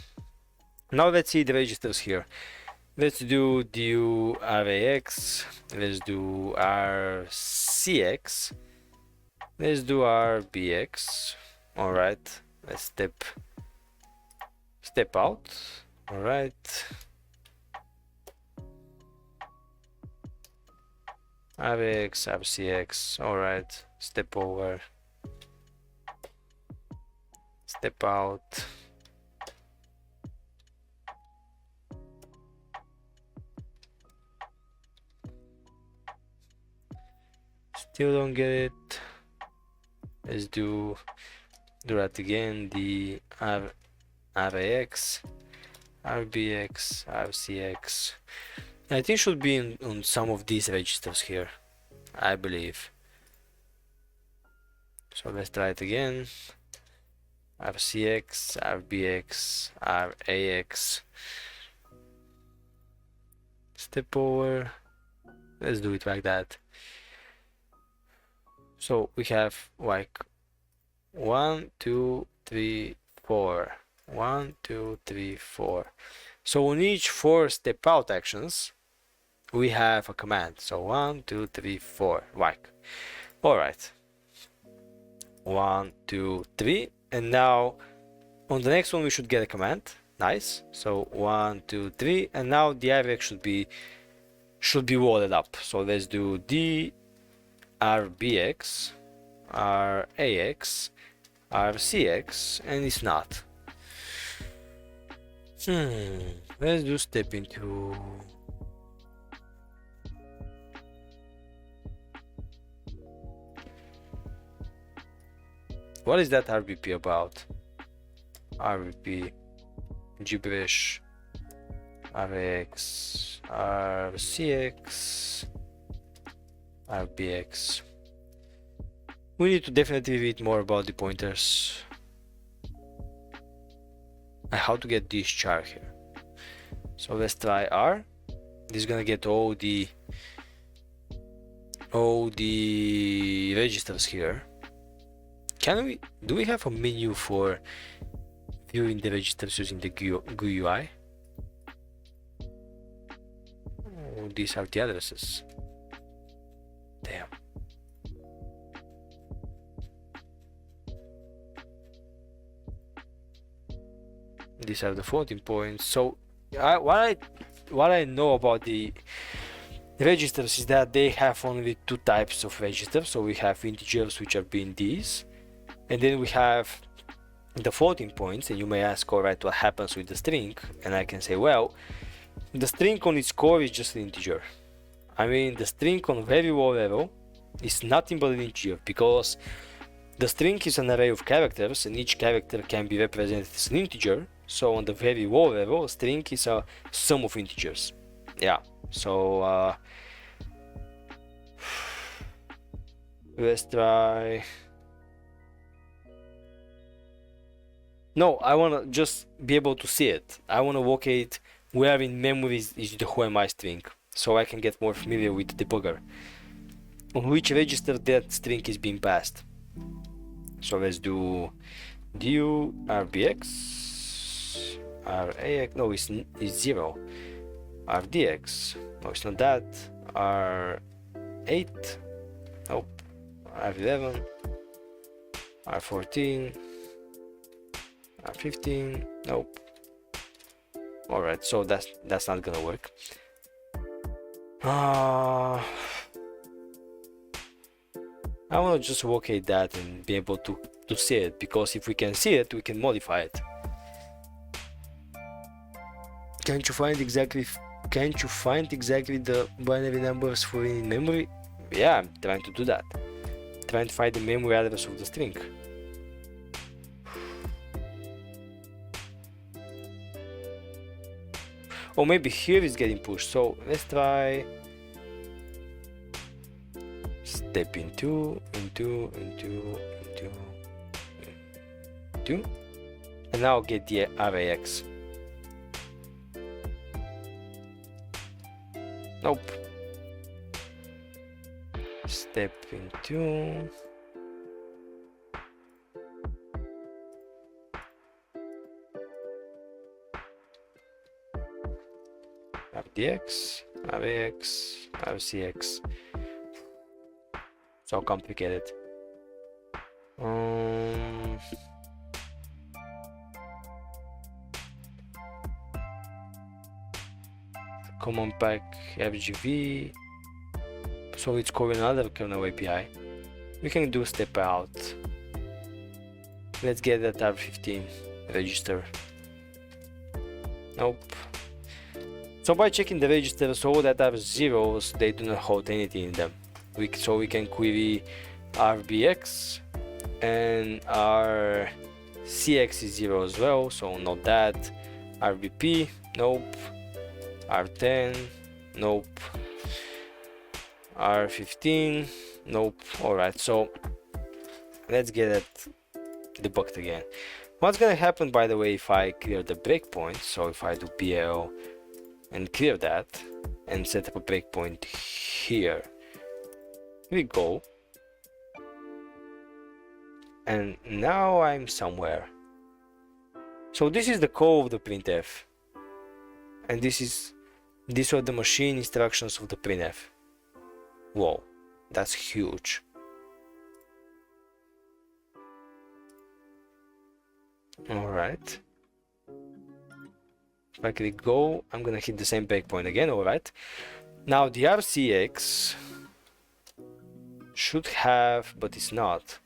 Now let's see the registers here. Let's do RAX, let's do RCX, let's do RBX. Alright, let's step out. Alright. RX, RCX, alright, step over, step out. Still don't get it. Let's do that again. The RAX, RBX, RCX. I think should be on some of these registers here, I believe. So let's try it again. RCX, RBX, RAX. Step over. Let's do it like that. So we have like 1, 2, 3, 4. 1, 2, 3, 4. So on each 4 step out actions, we have a command. So 1, 2, 3, 4. Like. Alright. 1, 2, 3. And now on the next one we should get a command. Nice. So 1, 2, 3. And now the RX should be walled up. So let's do the RBX, RAX, RCX, and it's not. Let's do step into. What is that RBP about? RBP, gibberish, RX, RCX, RBX. We need to definitely read more about the pointers. And how to get this char here. So let's try R. This is gonna get all the registers here. Do we have a menu for viewing the registers using the GUI? Oh, these are the addresses. Damn. These are the floating points. So what I know about the registers is that they have only 2 types of registers. So we have integers, which are being these, and then we have the floating points. And you may ask, alright, what happens with the string? And I can say, well, the string on its core is just an integer. I mean, the string on very low level is nothing but an integer, because the string is an array of characters and each character can be represented as an integer. So on the very low level, a string is a sum of integers. Yeah, so let's try. No, I want to just be able to see it. I want to locate where in memory is the whoami string, so I can get more familiar with the debugger, on which register that string is being passed. So let's do du rbx, rax, no, it's 0, rdx, no, it's not that, r8, nope, r11, r14, r15, nope. Alright, so that's not gonna work. I want to just locate that and be able to see it, because if we can see it, we can modify it. Can't you find exactly the binary numbers for in memory? Yeah, I'm trying to do that. Trying to find the memory address of the string. Or maybe here is getting pushed. So let's try step into, and now get the array-x. Nope. Step into, rdx, array-x, rcx. So complicated. Common pack FGV. So it's calling another kernel API. We can do step out. Let's get that R15 register. Nope. So by checking the registers, all that are zeros, they do not hold anything in them. So we can query RBX, and our CX is 0 as well, so not that. RBP, nope. R10, nope. R15, nope. Alright, so let's get it debugged again. What's gonna happen, by the way, if I clear the breakpoint? So if I do PL and clear that and set up a breakpoint here, we go, and now I'm somewhere. So this is the code of the printf, and these are the machine instructions of the printf. Whoa, that's huge. All right. If I click go, I'm gonna hit the same breakpoint again. All right. Now the RCX should have, but it's not,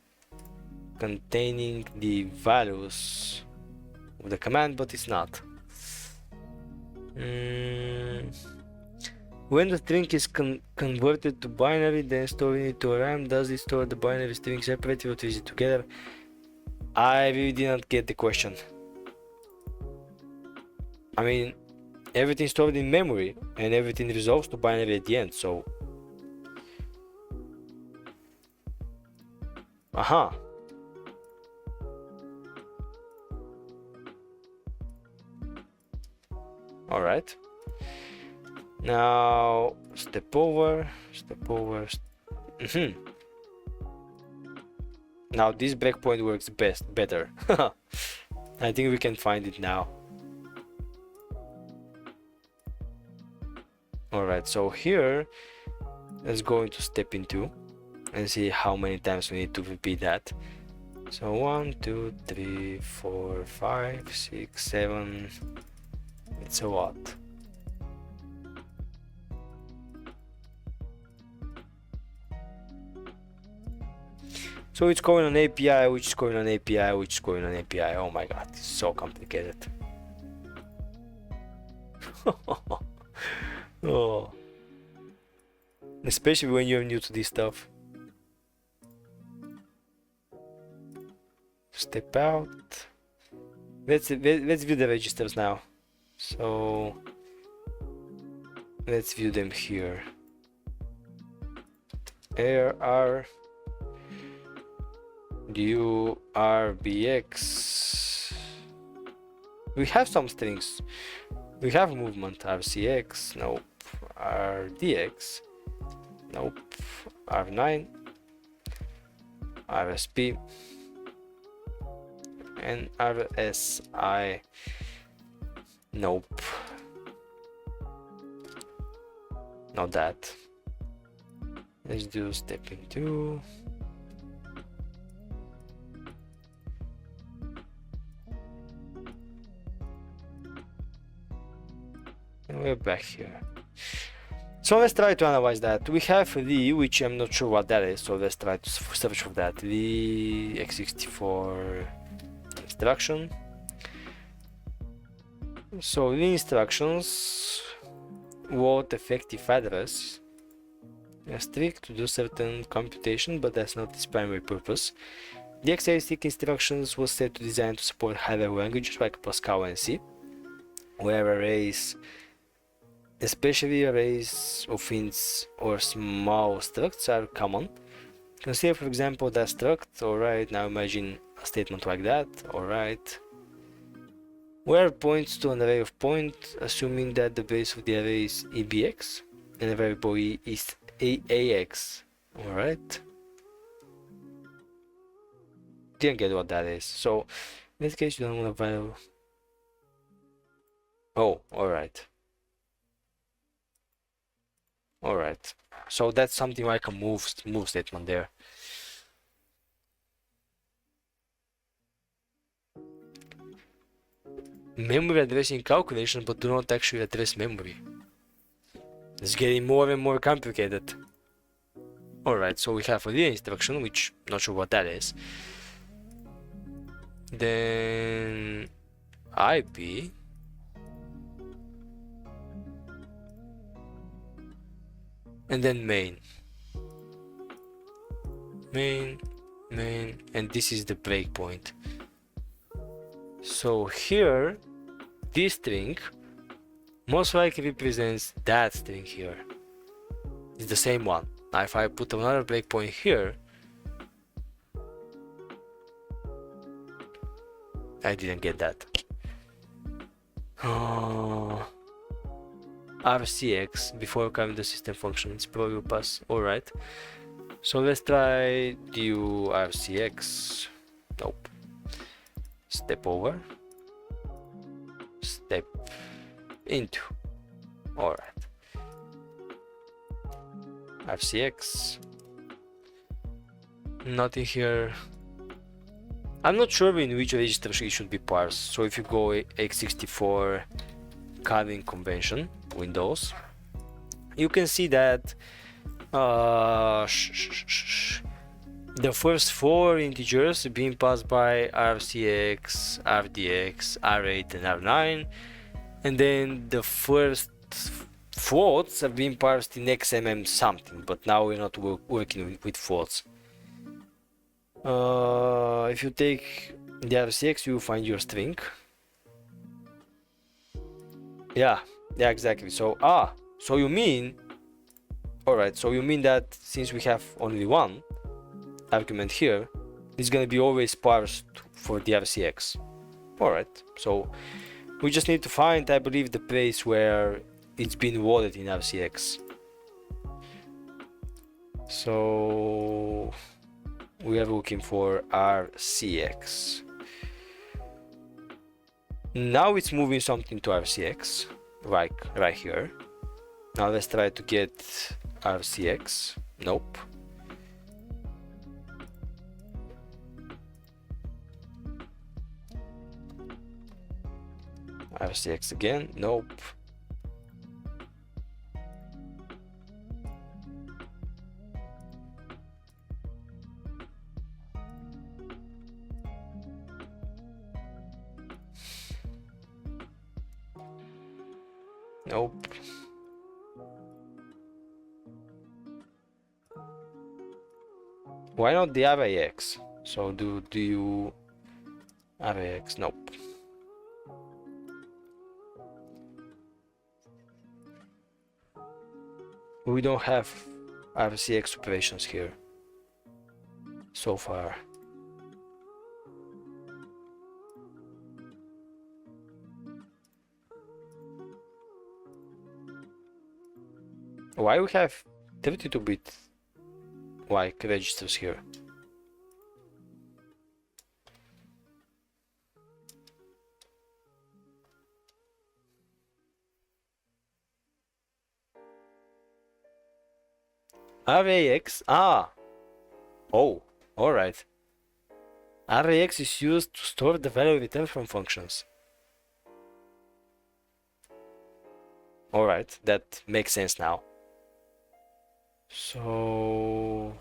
containing the values of the command, but it's not. When the string is converted to binary, then storing it to RAM, does it store the binary string separately or is it together? I really did not get the question. I mean, everything stored in memory and everything resolves to binary at the end, so aha. All right. Now step over. Now this breakpoint works better. I think we can find it now. All right, so here let's go into step into and see how many times we need to repeat that. So 1, 2, 3, 4, 5, 6, 7. It's a lot. So it's calling an API, which is calling an API, which is calling an API. Oh my god, it's so complicated. Oh. Especially when you're new to this stuff. Step out. Let's view the registers now. So let's view them here. AR do RBX. We have some strings. We have movement. RCX, nope. RDX, nope. R9, RSP, and RSI, nope. Not that. Let's do step into. And we're back here. So let's try to analyze that. We have the, which I'm not sure what that is, so let's try to search for that. The x64 instruction. So the instructions, what effective address, a strict to do certain computation, but that's not its primary purpose. The x86 instructions was set to design to support high-level languages like Pascal and C, where arrays, especially arrays of ints or small structs, are common. Consider, for example, that struct. Alright, now imagine a statement like that. Alright. Where points to an array of points, assuming that the base of the array is ebx and the variable e is ax. Alright. Didn't get what that is. So in this case, you don't want to value. Oh, alright. Alright. So that's something like a move statement there. Memory addressing calculation, but do not actually address memory. It's getting more and more complicated. Alright, so we have a real instruction, which not sure what that is. Then IP. And then main, and this is the breakpoint. So here, this string most likely represents that string here. It's the same one. Now if I put another breakpoint here, I didn't get that. RCX before calling the system function, it's probably will pass. Alright, so let's try do RCX. Nope. Step over, step into. Alright, RCX, nothing here. I'm not sure in which register it should be parsed. So if you go x64 calling convention Windows, you can see that the first 4 integers being passed by RCX, RDX, R8 and R9, and then the first floats are being parsed in XMM something, but now we're not working with floats. If you take the RCX, you will find your string. Yeah, exactly. So so you mean, alright, so you mean that since we have only one argument here, it's gonna be always parsed for the RCX. Alright, so we just need to find, I believe, the place where it's been loaded in RCX. So we are looking for RCX. Now it's moving something to RCX, like right here. Now let's try to get RCX. Nope. RCX again. Nope. Nope. Why not the RAX? So do you RAX? Nope. We don't have RCX operations here so far. Why we have 32-bit like registers here? RAX, oh, alright. RAX is used to store the value returned from functions. Alright, that makes sense now. So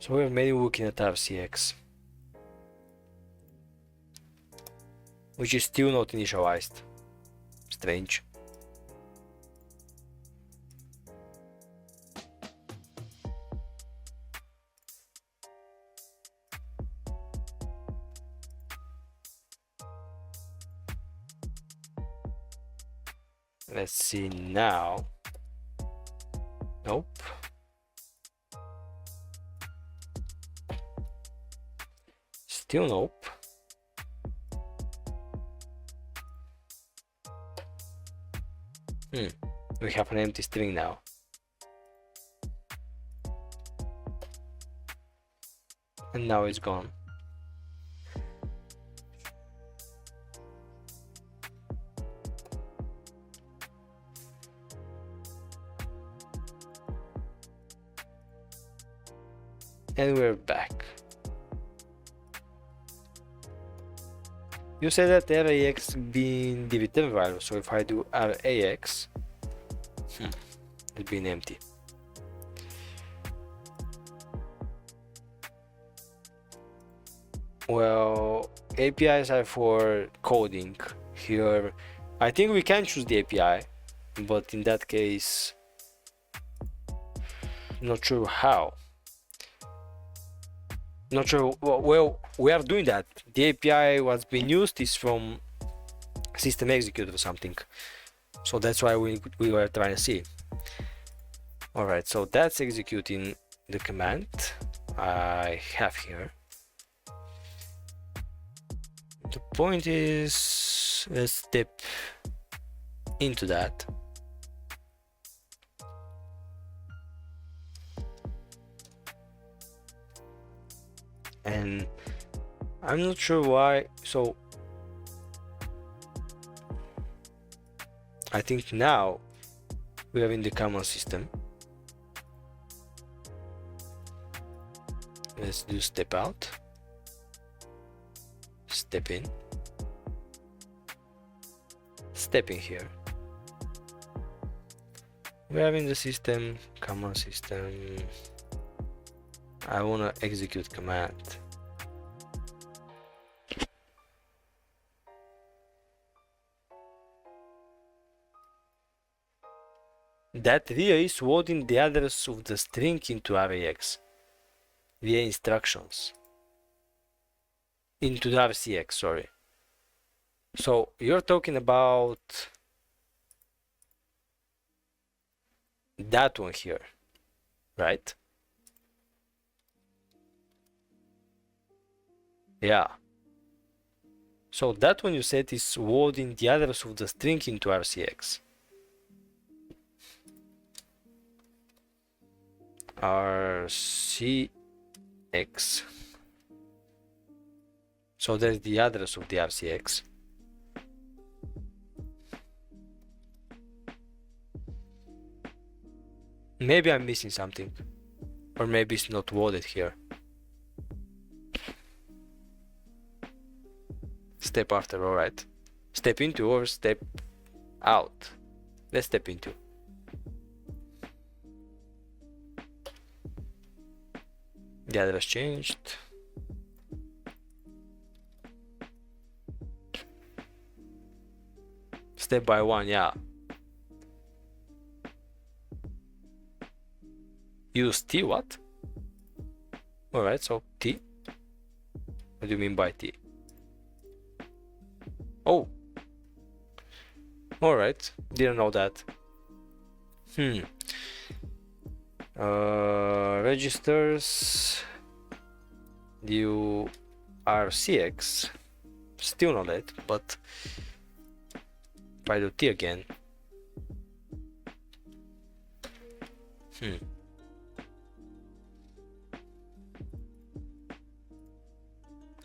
we're mainly looking at RCX, which is still not initialized. Strange. Let's see now. Nope. Still nope. We have an empty string now. And now it's gone. And we're back. You said that RAX being the return value, so if I do RAX, it's been empty. Well, APIs are for coding. Here, I think we can choose the API, but in that case, not sure how. Not sure. Well, we are doing that. The API what's being used is from system execute or something, so that's why we were trying to see. All right, so that's executing the command I have here. The point is, let's step into that. And I'm not sure why, so I think now we are in the common system. Let's do step out, step in, step in here. We are in the system, common system. I want to execute command. That via is loading the address of the string into RAX via instructions. Into the RCX, sorry. So you're talking about that one here, right? Yeah. So that one you said is loading the address of the string into RCX. RCX. So that's the address of the RCX. Maybe I'm missing something, or maybe it's not loaded here. Step after, alright. Step into or step out. Let's step into. The address changed. Step by one, yeah. Use T, what? Alright, so T. What do you mean by T? Oh. Alright, didn't know that. Registers URCX. Still not it, but if I do T again.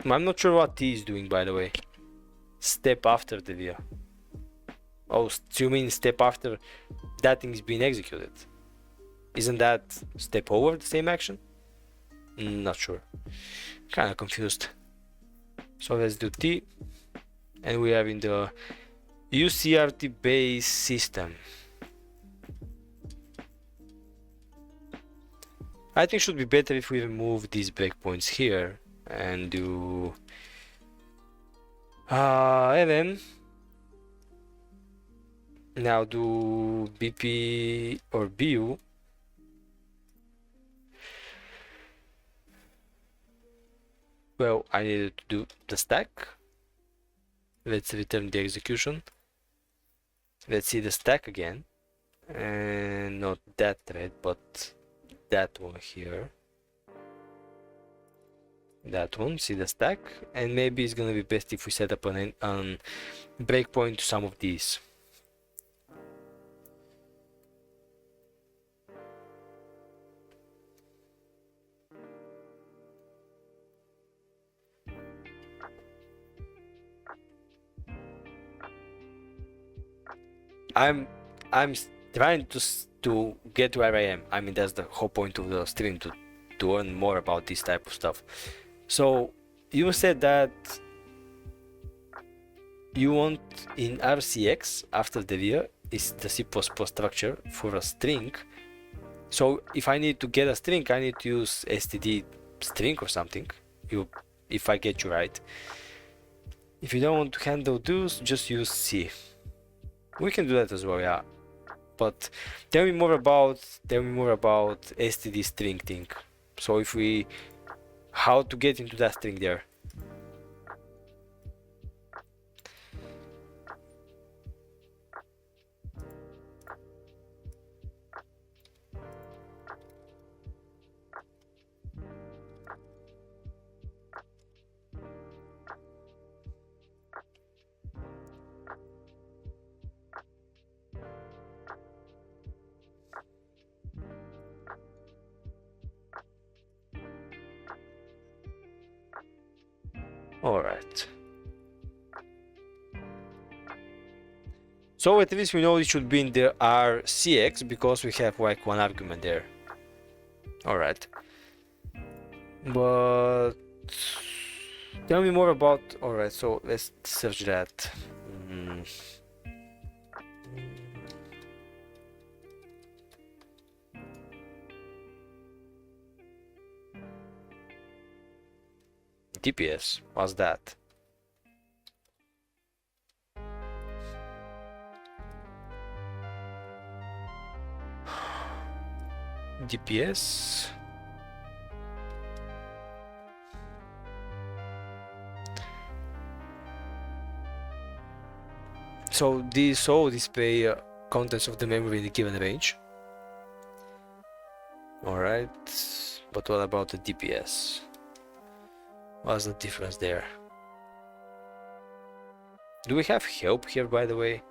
I'm not sure what T is doing, by the way. Step after the via. Oh, so you mean step after that thing is being executed? Isn't that step over the same action? Not sure. Kind of confused. So let's do T, and we have in the UCRT base system. I think it should be better if we remove these breakpoints here and do LM. Now do BP or BU. Well, I needed to do the stack. Let's return the execution. Let's see the stack again. And not that thread, but that one here. that one, see the stack, and maybe it's gonna be best if we set up an breakpoint to some of these. I'm trying to get where I am. I mean, that's the whole point of the stream, to learn more about this type of stuff. So you said that you want in RCX after the var is the C++ structure for a string. So if I need to get a string, I need to use std string or something. If I get you right. If you don't want to handle those, just use C. We can do that as well, yeah. But tell me more about std string thing. So how to get into that string there. All right. So at least we know it should be in the RCX because we have like one argument there. All right. But tell me more about. All right. So let's search that. DPS. What's that? DPS. So this all display contents of the memory in a given range. All right, but what about the DPS? What's the difference there? Do we have help here, by the way?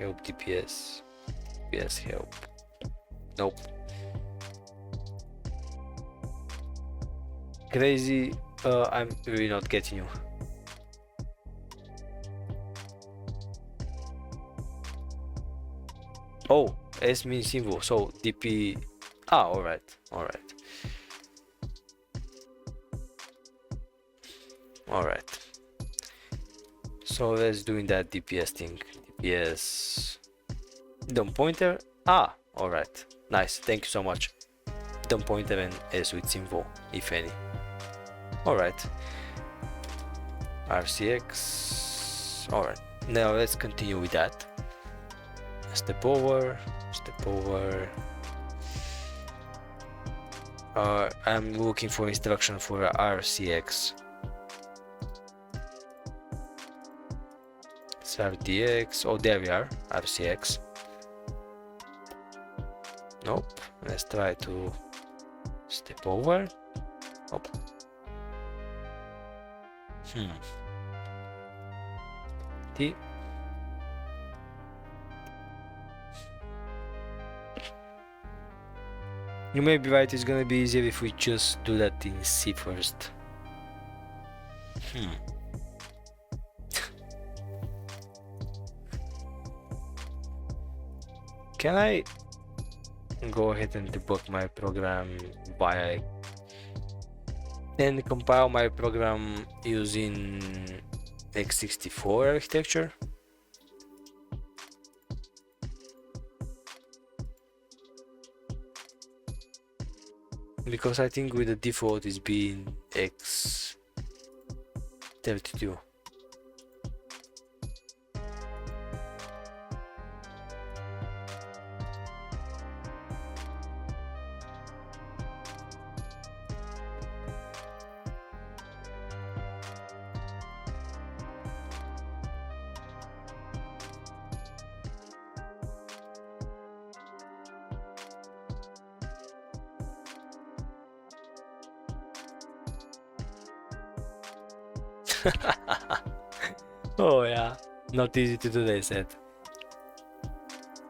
Help DPS. DPS help. Nope. Crazy. I'm really not getting you. Oh, S means symbol. So DP. Ah, all right, all right. All right. So let's do that DPS thing. DPS. Dump pointer. Ah, all right. Nice. Thank you so much. Dump pointer and S with symbol, if any. All right. RCX. All right. Now let's continue with that. Step over. Step over. I'm looking for instruction for RCX. It's RDX. Oh, there we are. RCX. Nope. Let's try to step over. Nope. T. You may be right, it's gonna be easier if we just do that in C first. Can I go ahead and debug my program and compile my program using x64 architecture? Because I think with the default is being x32. Oh yeah, not easy to do, they said.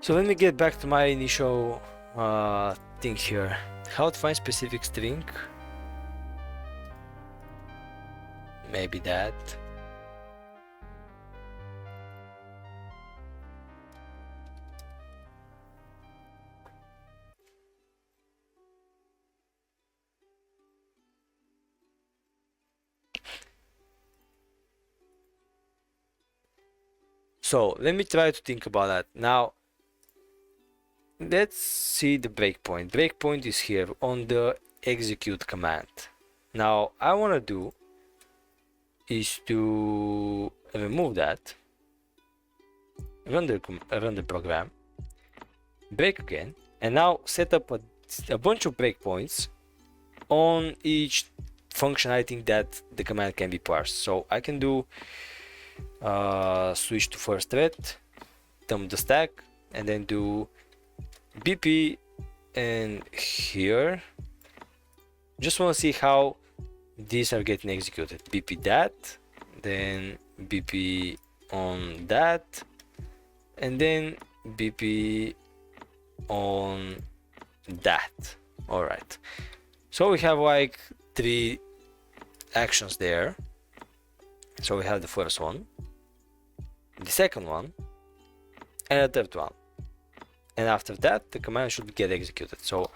So let me get back to my initial thing here. How to find specific string? Maybe that. So let me try to think about that. Now, let's see the breakpoint. Breakpoint is here on the execute command. Now, I want to do is to remove that, run the program, break again, and now set up a bunch of breakpoints on each function I think that the command can be parsed. So I can do switch to first thread, dump the stack, and then do BP and here. Just want to see how these are getting executed. BP that, then BP on that, and then BP on that. All right. So we have like 3 actions there. So we have the first one, the second one, and the third one. And after that, the command should get executed. So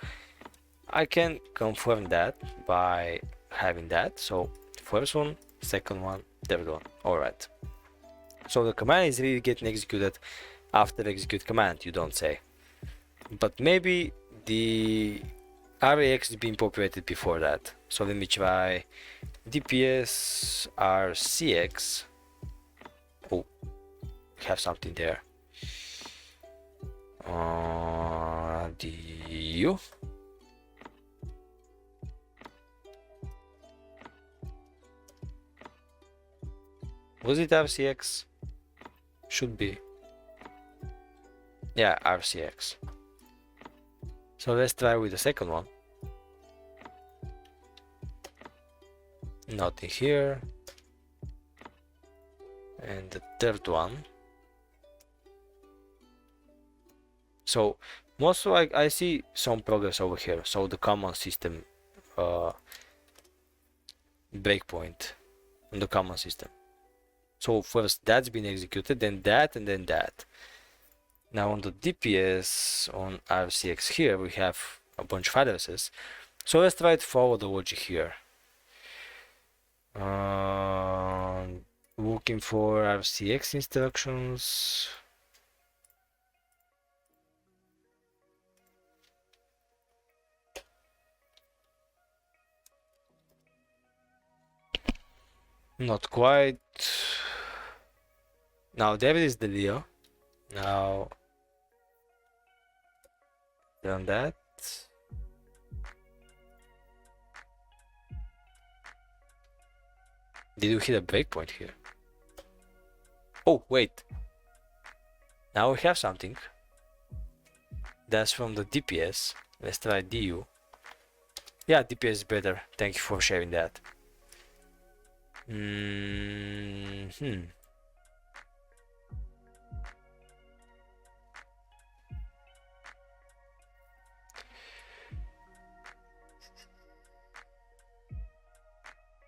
I can confirm that by having that. So first one, second one, third one. All right. So the command is really getting executed after execute command, you don't say. But maybe the RAX is being populated before that. So let me try DPS RCX. Oh, we have something there. DU. Was it RCX? Should be. Yeah, RCX. So let's try with the second one. Nothing here. And the third one. So most like I see some progress over here. So the common system breakpoint on the common system. So first that's been executed, then that, and then that. Now on the DPS on RCX here we have a bunch of addresses. So let's try to follow the logic here. Looking for RCX instructions. Not quite. Now there is the deal. Now done that. Did you hit a breakpoint here? Oh wait. Now we have something. That's from the DPS. Let's try DU. Yeah, DPS is better. Thank you for sharing that.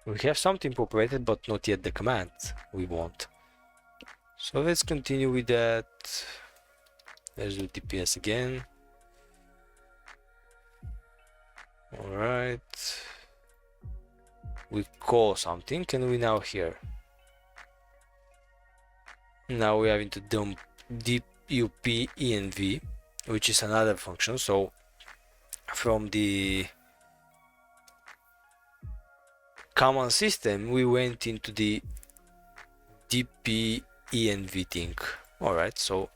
We have something populated, but not yet the command we want. So let's continue with that. Let's do DPS again. All right. We call something, and we now here. Now we are into dump DUP env, which is another function. So from the common system we went into the dpenv thing. All right, so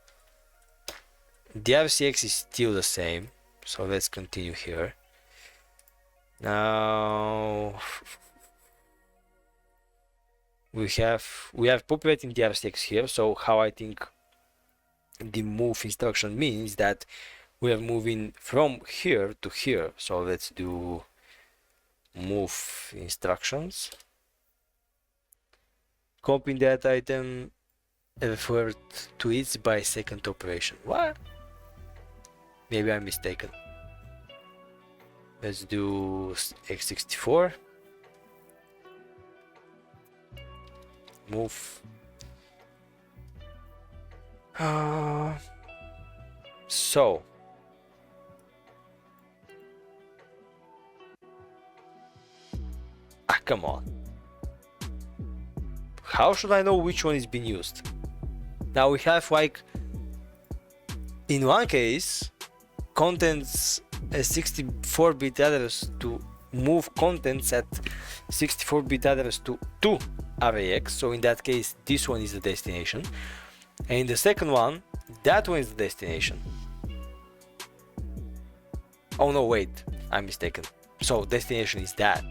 the RCX is still the same, so let's continue here. Now we have populating the RCX here. So how I think the move instruction means that we are moving from here to here. So let's do move instructions. copying that item, referred to it by second operation. What? Maybe I'm mistaken. Let's do x64. Move. So come on. How should I know which one is being used? Now we have, like, in one case, contents a 64-bit address to move contents at 64-bit address to RAX. So in that case, this one is the destination. And in the second one, that one is the destination. Oh no, wait, I'm mistaken. So destination is that.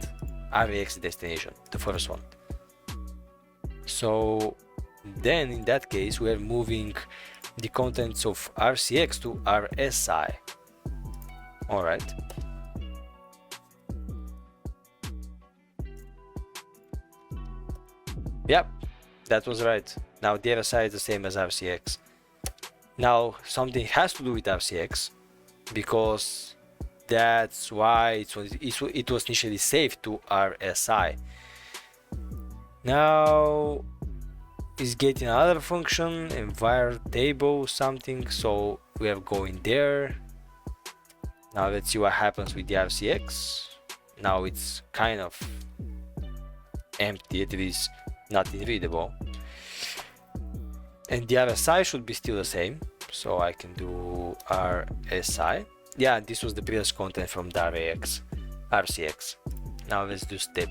RAX destination, the first one. So then in that case, we are moving the contents of RCX to RSI. Alright. Yep, that was right. Now the RSI is the same as RCX. Now something has to do with RCX, because that's why it was initially saved to RSI. Now is getting another function, envir table something, so we are going there. Now let's see what happens with the RCX. Now it's kind of empty, at least not readable. And the RSI should be still the same, so I can do RSI. Yeah, this was the previous content from the RCX. Now let's do step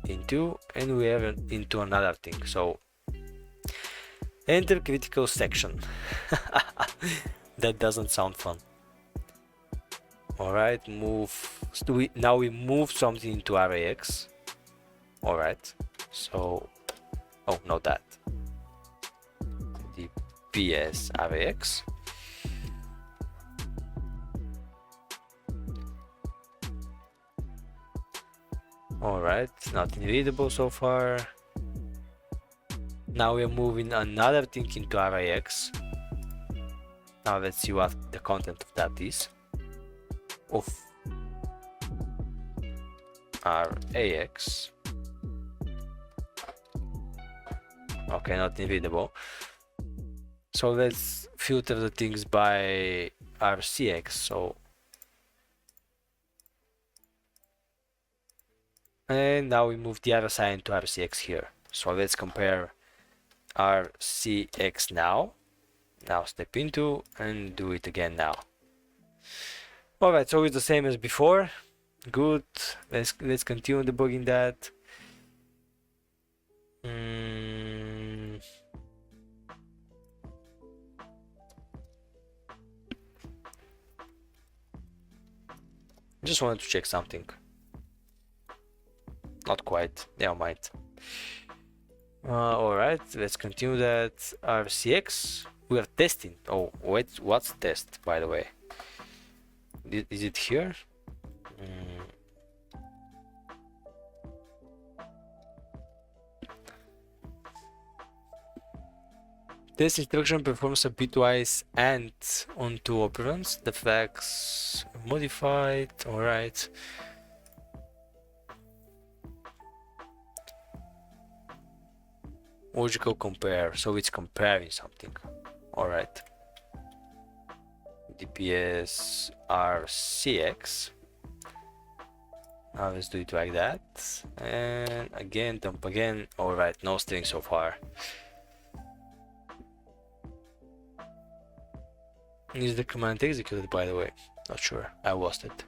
into, and we are into another thing. So enter critical section. That doesn't sound fun. Alright, move. Now we move something into RAX. Alright, so, oh, not that. The PS RAX. Alright, nothing readable so far. Now we're moving another thing into RAX. Now let's see what the content of that is. Of RAX. Okay, nothing readable. So let's filter the things by RCX. So, and now we move the RSI into RCX here. So let's compare RCX now. Now step into and do it again now. Alright, so it's the same as before. Good. Let's continue debugging that. Just wanted to check something. Not quite. Never mind. Alright, let's continue that. RCX. We are testing. Oh, wait, what's test, by the way? Is it here? This instruction performs a bitwise AND on two operands. The flags modified. Alright. Logical compare. So it's comparing something. Alright. DPS RCX. Now let's do it like that. And again, dump again. Alright, no string so far. Is the command executed, by the way? Not sure. I lost it.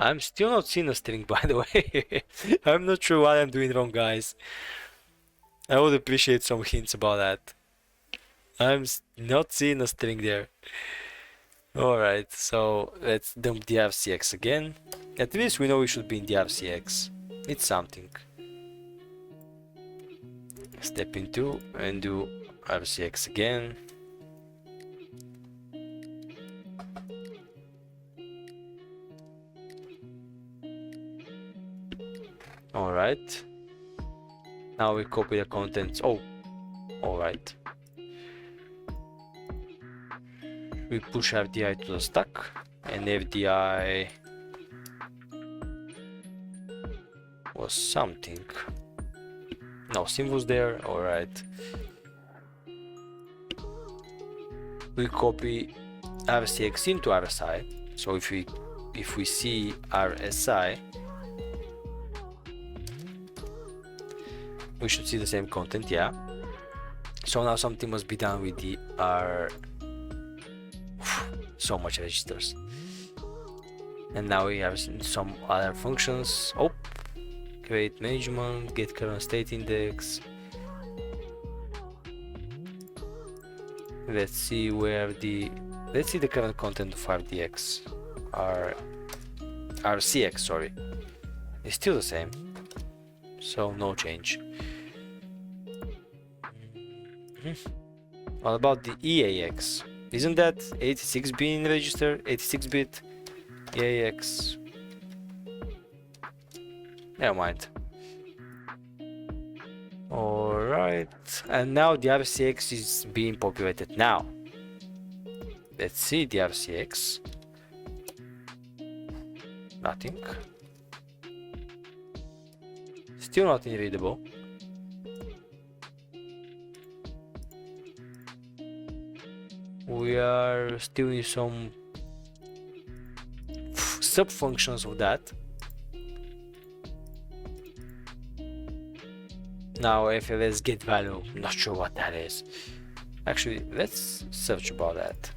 I'm still not seeing a string, by the way. I'm not sure what I'm doing wrong, guys. I would appreciate some hints about that. I'm not seeing a string there. Alright, so let's dump the RCX again. At least we know we should be in the RCX. It's something. Step into and do RCX again. All right. Now we copy the contents. Oh, all right. We push FDI to the stack, and FDI was something. No, sim was there. All right. We copy RCX into RSI. So if we see RSI, we should see the same content, yeah. So now something must be done with the R. So much registers. And now we have some other functions. Oh, create management, get current state index. Let's see the current content of RDX. RCX, sorry. It's still the same. So no change. What about the EAX? Isn't that 86 being registered? 86-bit EAX. Never mind. Alright, and now the RCX is being populated now. Let's see the RCX. Nothing. Still not readable. We are still in some sub-functions of that. Now FLS get value, not sure what that is. Actually, let's search about that.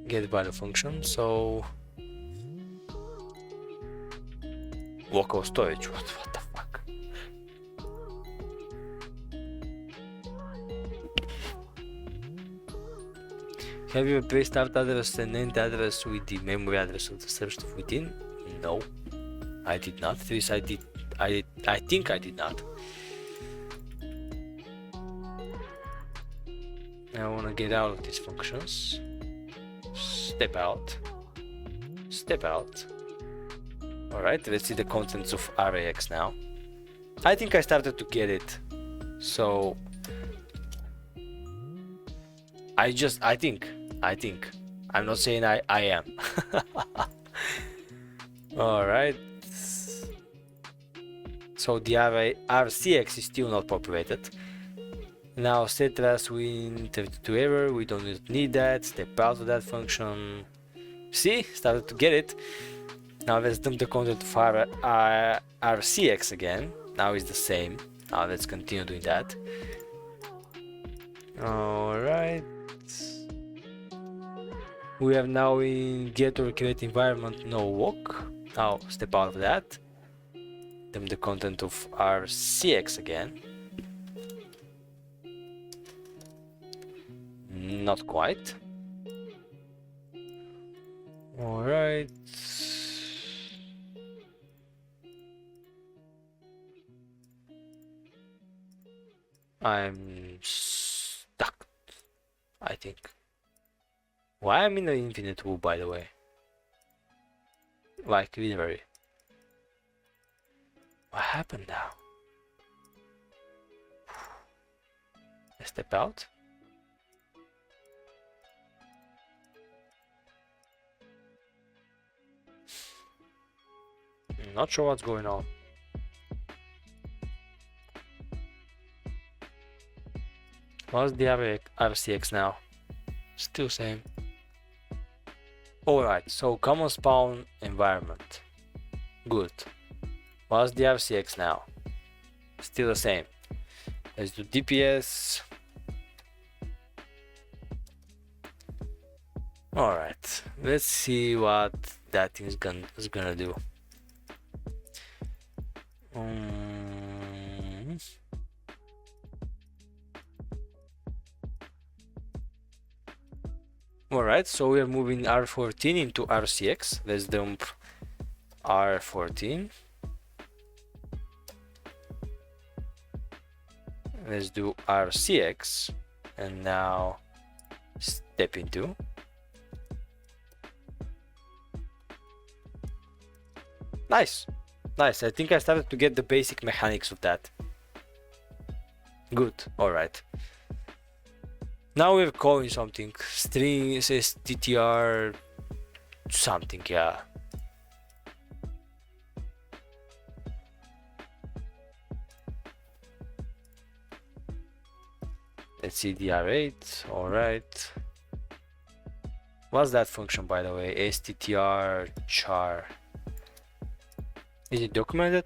Get value function, so local storage, what the fuck? Have you replaced start address and end address with the memory address of the search within? No, I did not. At least I think I did not. I want to get out of these functions. Step out. Step out. Alright, let's see the contents of RAX now. I think I started to get it. So I think. I'm not saying I am. Alright. So the RCX is still not populated. Now set as win32 error, we don't need that. Step out of that function. See, started to get it. Now let's dump the content of RCX again. Now it's the same. Now let's continue doing that. Alright. We have now in get or create environment no walk. Now step out of that. Dump the content of RCX again. Not quite. Alright. I'm stuck, I think. Why I'm in an infinite loop, by the way? Like, literally. What happened now? I step out. Not sure what's going on. What's the RCX now? Still same. Alright, so common spawn environment. Good. What's the RCX now? Still the same. Let's do DPS. Alright, let's see what that thing is gonna do. Alright, so we are moving R14 into RCX. Let's dump R14. Let's do rcx, and now step into. Nice, nice. I think I started to get the basic mechanics of that. Good. All right. Now we're calling something. String says ttr something. Yeah. Let's see dr8. All right. What's that function, by the way? str char. Is it documented?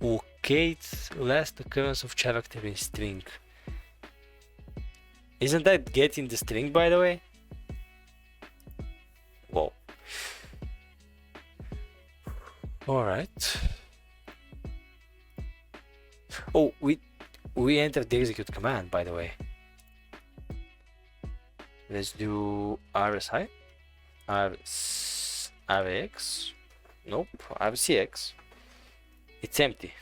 Locates last occurrence of character in string. Isn't that getting the string, by the way? Whoa. Alright. Oh, we entered the execute command, by the way. Let's do rsi. rx. Nope, rcx. It's empty.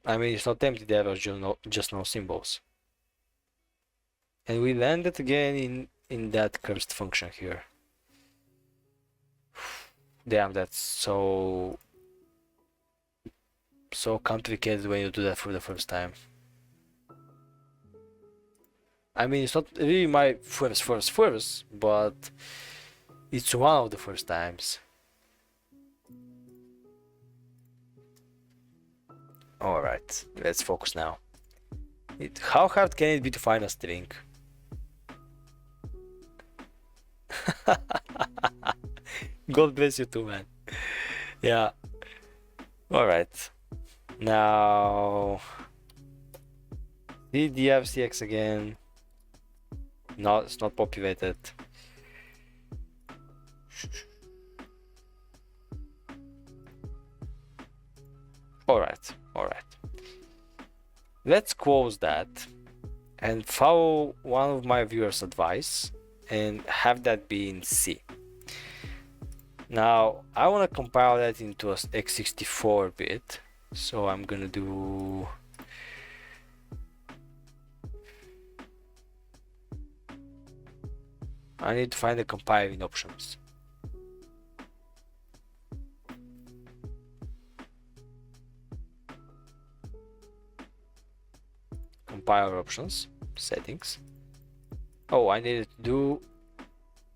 I mean, it's not empty, there was just no symbols. And we landed again in that cursed function here. Damn, that's so complicated when you do that for the first time. I mean, it's not really my first, but it's one of the first times. Alright, let's focus now. How hard can it be to find a string? God bless you too, man. Yeah. Alright. Now the DFCX again. No, it's not populated. Alright. Let's close that and follow one of my viewers' advice and have that be in C. Now I want to compile that into a x64 bit, so I'm gonna do I need to find the compiling options. Compiler options, settings. Oh, I needed to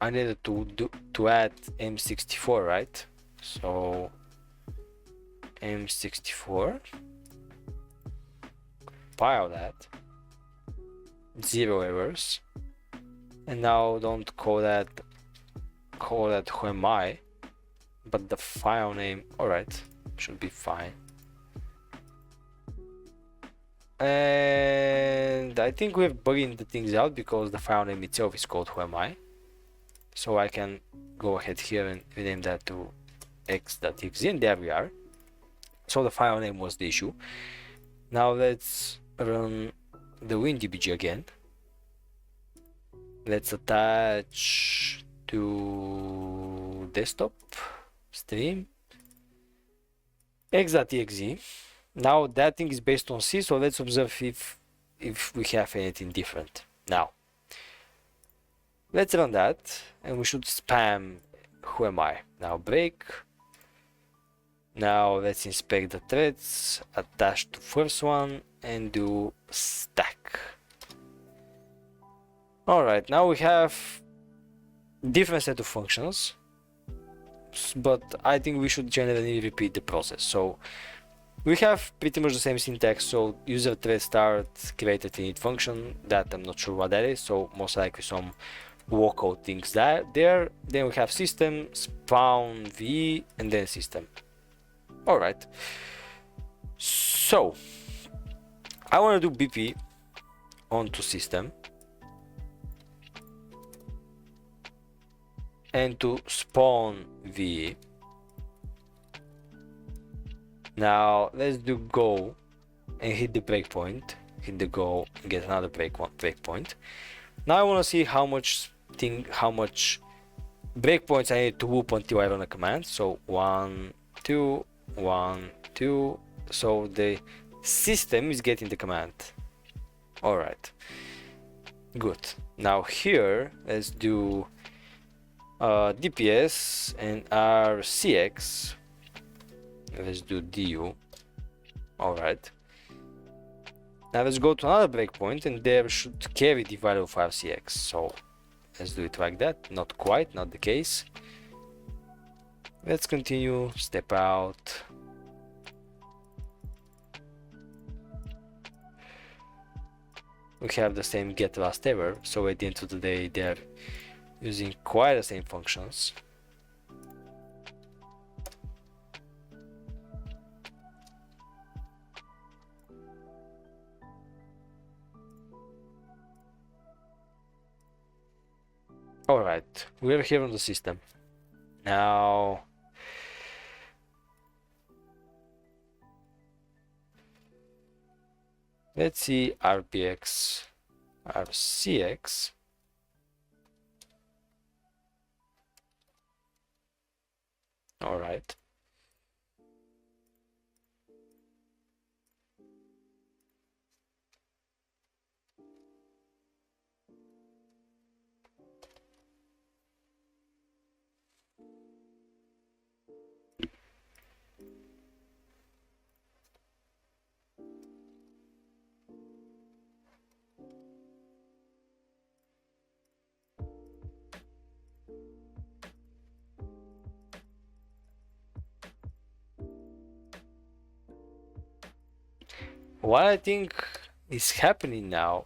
add M64, right? So M64, compile that, 0 errors, and now don't call that who am I, but the file name. Alright, should be fine. And I think we're bugging the things out because the file name itself is called who am I. So I can go ahead here and rename that to x.exe, and there we are. So the file name was the issue. Now let's run the WinDbg again. Let's attach to desktop stream x.exe. Now that thing is based on C, so let's observe if we have anything different. Now let's run that, and we should spam who am I. Now break. Now let's inspect the threads, attach to first one, and do stack. Alright, now we have different set of functions, but I think we should generally repeat the process. So we have pretty much the same syntax. So user thread start create a init function, that I'm not sure what that is, so most likely some walkout things there. Then we have system, spawn v, and then system. Alright, so I want to do bp onto system and to spawn v. Now let's do go and hit the breakpoint, hit the go and get another breakpoint. Now I want to see how much breakpoints I need to whoop until I run a command. So 1, 2, 1, 2. So the system is getting the command. All right, good. Now here let's do DPS and RCX. Let's do DU. All right. Now let's go to another breakpoint, and there should carry the value of RCX. So let's do it like that. Not quite, not the case. Let's continue, step out. We have the same get last ever, so at the end of the day they're using quite the same functions. Alright, we're here on the system. Now let's see RCX. Alright. What I think is happening now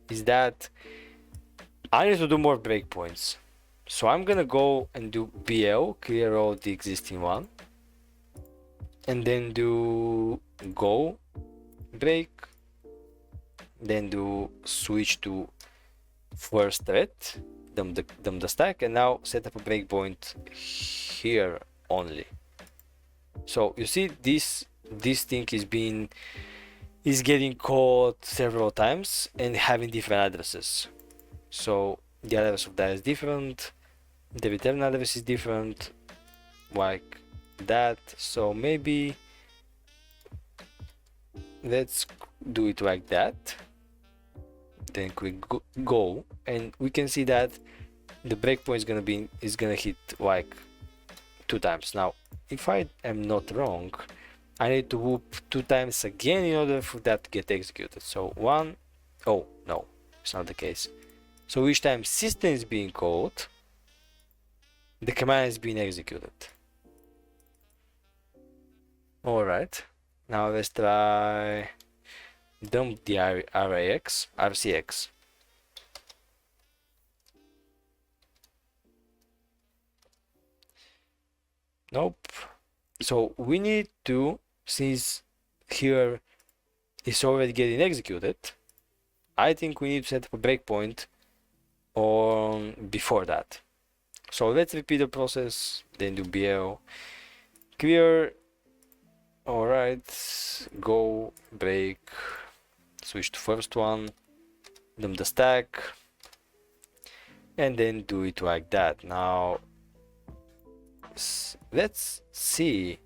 is that I need to do more breakpoints. So I'm gonna go and do BL, clear all the existing one, and then do go break, then do switch to first thread, dump the stack, and now set up a breakpoint here only. So you see this thing is getting called several times and having different addresses. So the address of that is different, the return address is different, like that. So maybe let's do it like that. Then click go, and we can see that the breakpoint is gonna hit like 2 times. Now, if I am not wrong, I need to whoop 2 times again in order for that to get executed. So 1, oh no, it's not the case. So each time system is being called, the command is being executed. All right, now let's try dump the RCX. Nope. So we need to, since here it's already getting executed, I think we need to set up a breakpoint on before that. So let's repeat the process, then do BL, clear. All right, go break, switch to first one, dump the stack, and then do it like that. Now let's see.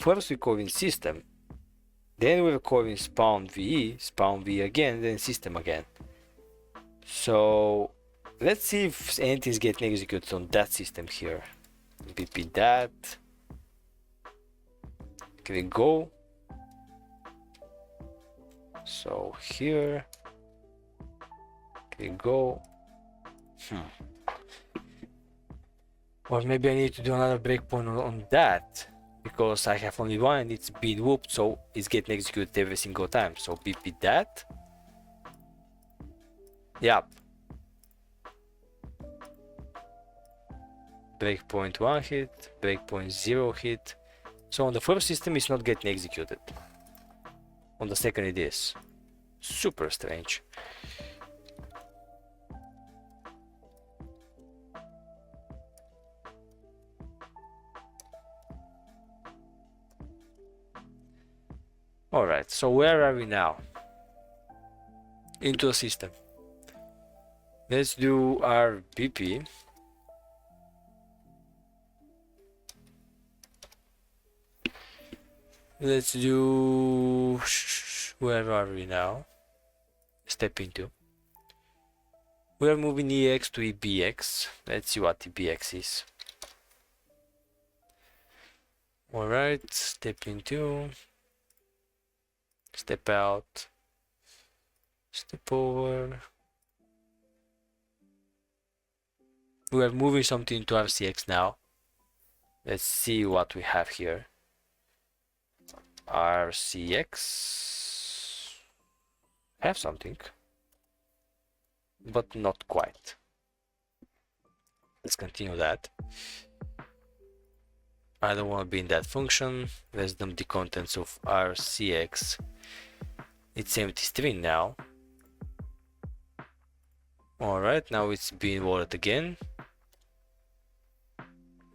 First we call in system, then we're calling spawn v again, then system again. So let's see if anything's getting executed on that system here. Repeat that. Click go. So here, click go. Or maybe I need to do another breakpoint on that, because I have only one and it's being whooped, so it's getting executed every single time. So repeat that. Yep. Breakpoint 1 hit, breakpoint 0 hit. So on the first system it's not getting executed. On the second it is. Super strange. Alright, so where are we now? into a system. Let's do our BP. Let's do, where are we now? Step into. We are moving EX to EBX. Let's see what EBX is. Alright, step into, step out, step over. We are moving something to RCX now. Let's see what we have here. RCX have something, but not quite. Let's continue that. I don't want to be in that function. Let's dump the contents of RCX. It's empty string now. Alright, now it's being worded again.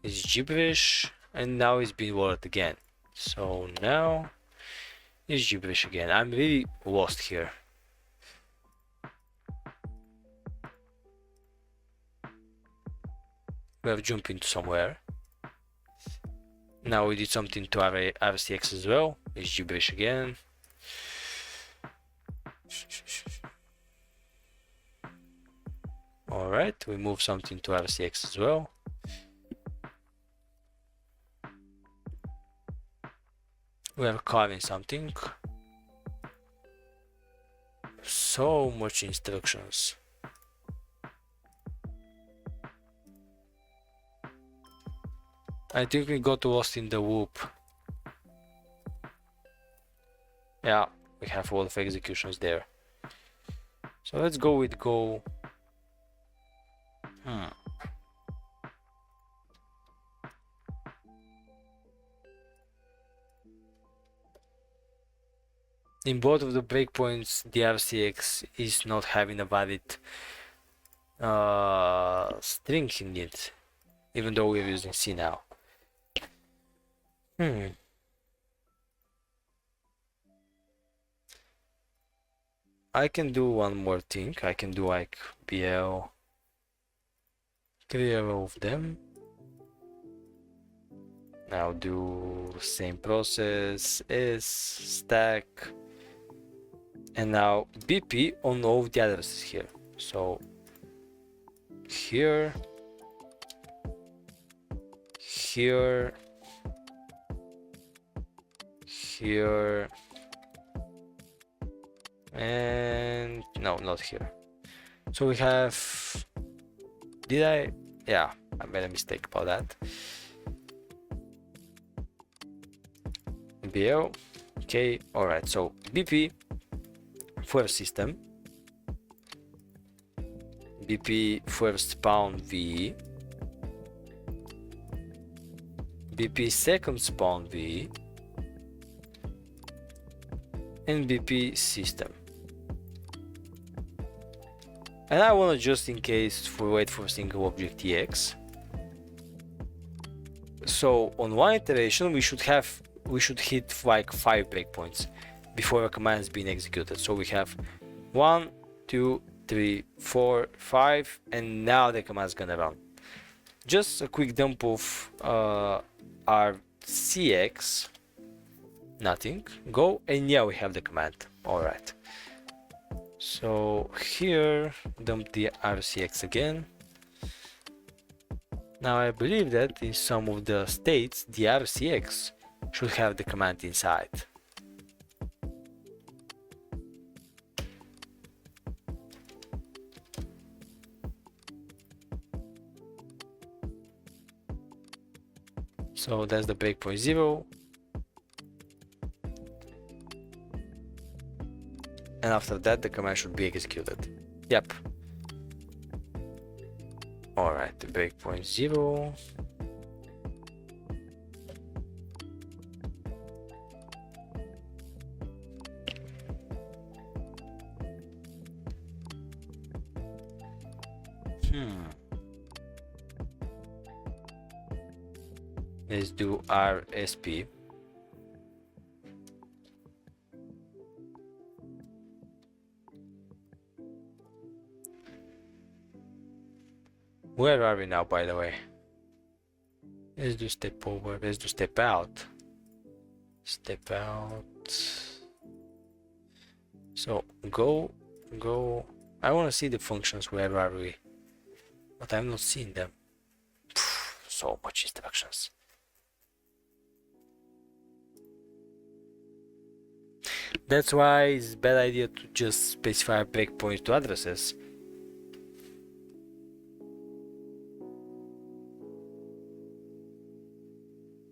It's gibberish, and now it's being worded again. So now it's gibberish again. I'm really lost here. We have jumped into somewhere. Now we did something to our RCX as well. It's gibberish again. Alright, we move something to RCX as well. We are carving something. So much instructions. I think we got lost in the loop. Yeah, we have a lot of executions there. So let's go with go. In both of the breakpoints, the RCX is not having a valid string in it, even though we're using C now. I can do one more thing. I can do like BL, clear all of them. Now do the same process as stack, and now BP on all of the addresses here. So here, here, here, and no, not here. So we have, yeah, I made a mistake about that. BL, okay, alright, so BP for system, BP first spawn V, BP second spawn V, and BP system. And I want to, just in case, wait for single object EX. So on one iteration we should hit like 5 breakpoints before a command is being executed. So we have 1, 2, 3, 4, 5, and now the command is gonna run. Just a quick dump of our CX, nothing, go, and yeah, we have the command. Alright, so here dump the RCX again. Now I believe that in some of the states the RCX should have the command inside. So that's the breakpoint 0. And after that the command should be executed. Yep. Alright, the breakpoint 0. Let's do RSP. Where are we now, by the way? Let's do step over. Let's do step out. Step out. So go. I want to see the functions. Where are we? But I'm not seeing them. So much instructions. That's why it's a bad idea to just specify breakpoints to addresses.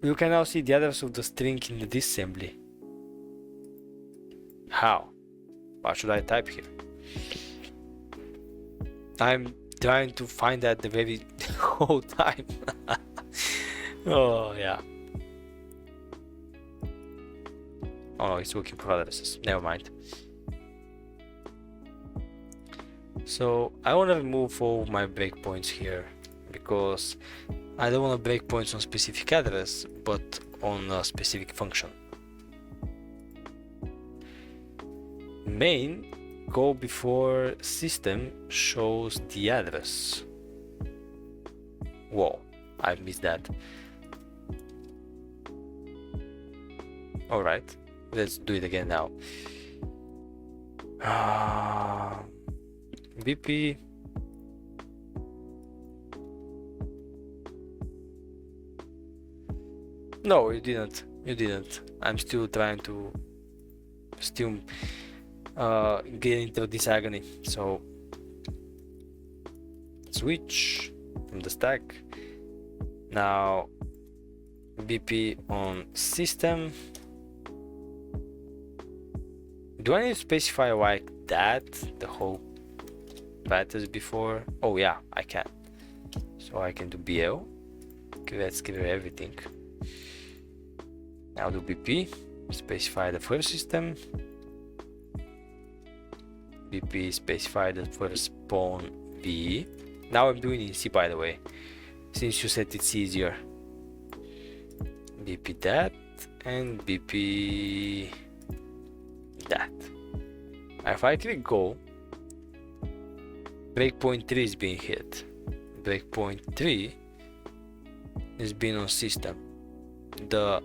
You can now see the address of the string in the disassembly. How? What should I type here? I'm trying to find that the very whole time. Oh yeah. Oh no, it's looking for addresses. Never mind. So I want to remove all my breakpoints here because I don't want to breakpoints on specific address, but on a specific function. Main go before system shows the address. Whoa, I missed that. Alright, let's do it again now. BP. No, you didn't. You didn't. I'm still trying to get into this agony. So switch from the stack. Now BP on system. Do I need to specify like that the whole path as before? Oh yeah, I can. So I can do BL. Okay, let's give it everything. Now do BP, specify the first system. BP, specify the first pawn V. Now I'm doing it in C, by the way, since you said it's easier. BP that and BP that. If I click go, breakpoint 3 is being hit. Breakpoint 3 is being on system. The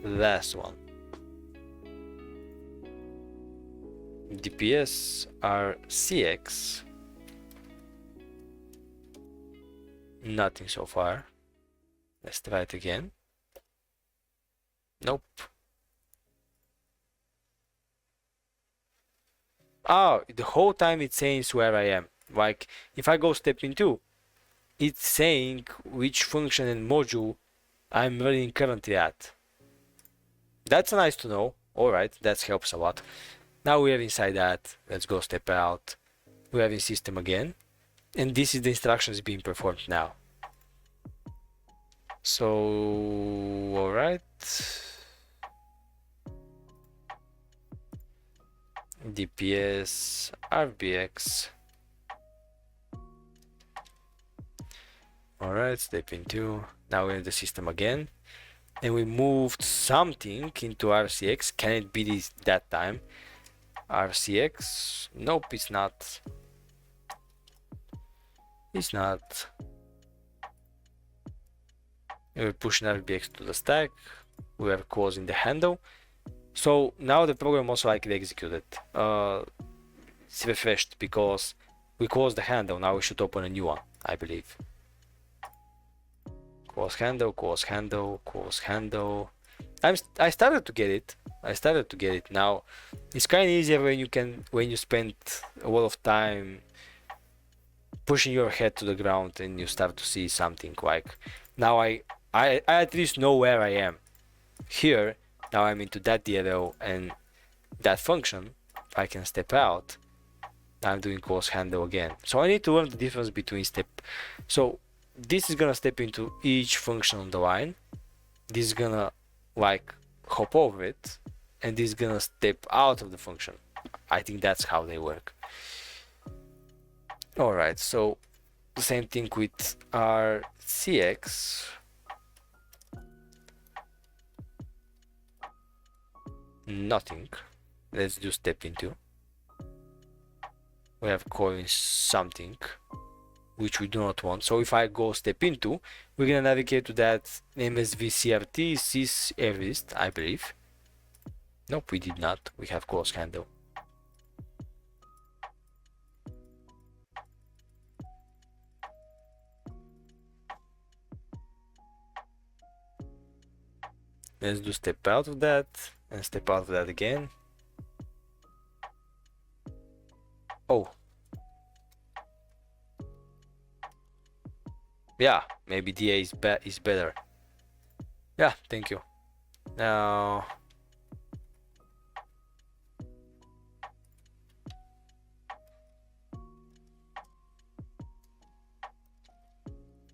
last one. DPS are CX. Nothing so far. Let's try it again. Nope. Oh, the whole time it's saying where I am. Like if I go step into, it's saying which function and module I'm running currently at. That's nice to know. Alright, that helps a lot. Now we are inside that. Let's go step out. We are in system again. And this is the instructions being performed now. So, alright. DPS, RBX. Alright, step into. Now we're in the system again. And we moved something into RCX. Can it be this that time? RCX? Nope, it's not. It's not. We're pushing RBX to the stack. We are closing the handle. So now the program also likely executed. It's refreshed because we closed the handle. Now we should open a new one, I believe. Close handle, close handle, close handle. I started to get it. Now it's kind of easier when you spend a lot of time pushing your head to the ground and you start to see something. Like now I at least know where I am. Here now I'm into that DLL and that function. I can step out. Now I'm doing close handle again. So I need to learn the difference between step. So this is gonna step into each function on the line. This is gonna like hop over it, and this is gonna step out of the function. I think that's how they work. Alright, so the same thing with our CX. Nothing. Let's do step into. We have calling something. which we do not want. So if I go step into, we're gonna navigate to that MSV CRT sys list, I believe. Nope, we did not. We have close handle. Let's do step out of that and step out of that again. Oh. Yeah, maybe DA is better. Yeah, thank you. Now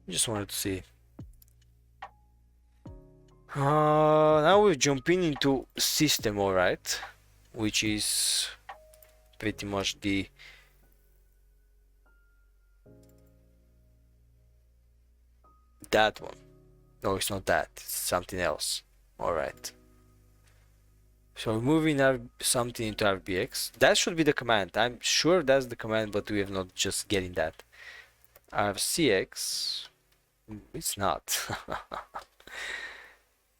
just wanted to see. Now we're jumping into system, all right, which is pretty much that one. No, it's not that. It's something else. All right. So we're moving something into RBX. That should be the command. I'm sure that's the command, but we have not just getting that. RCX. It's not.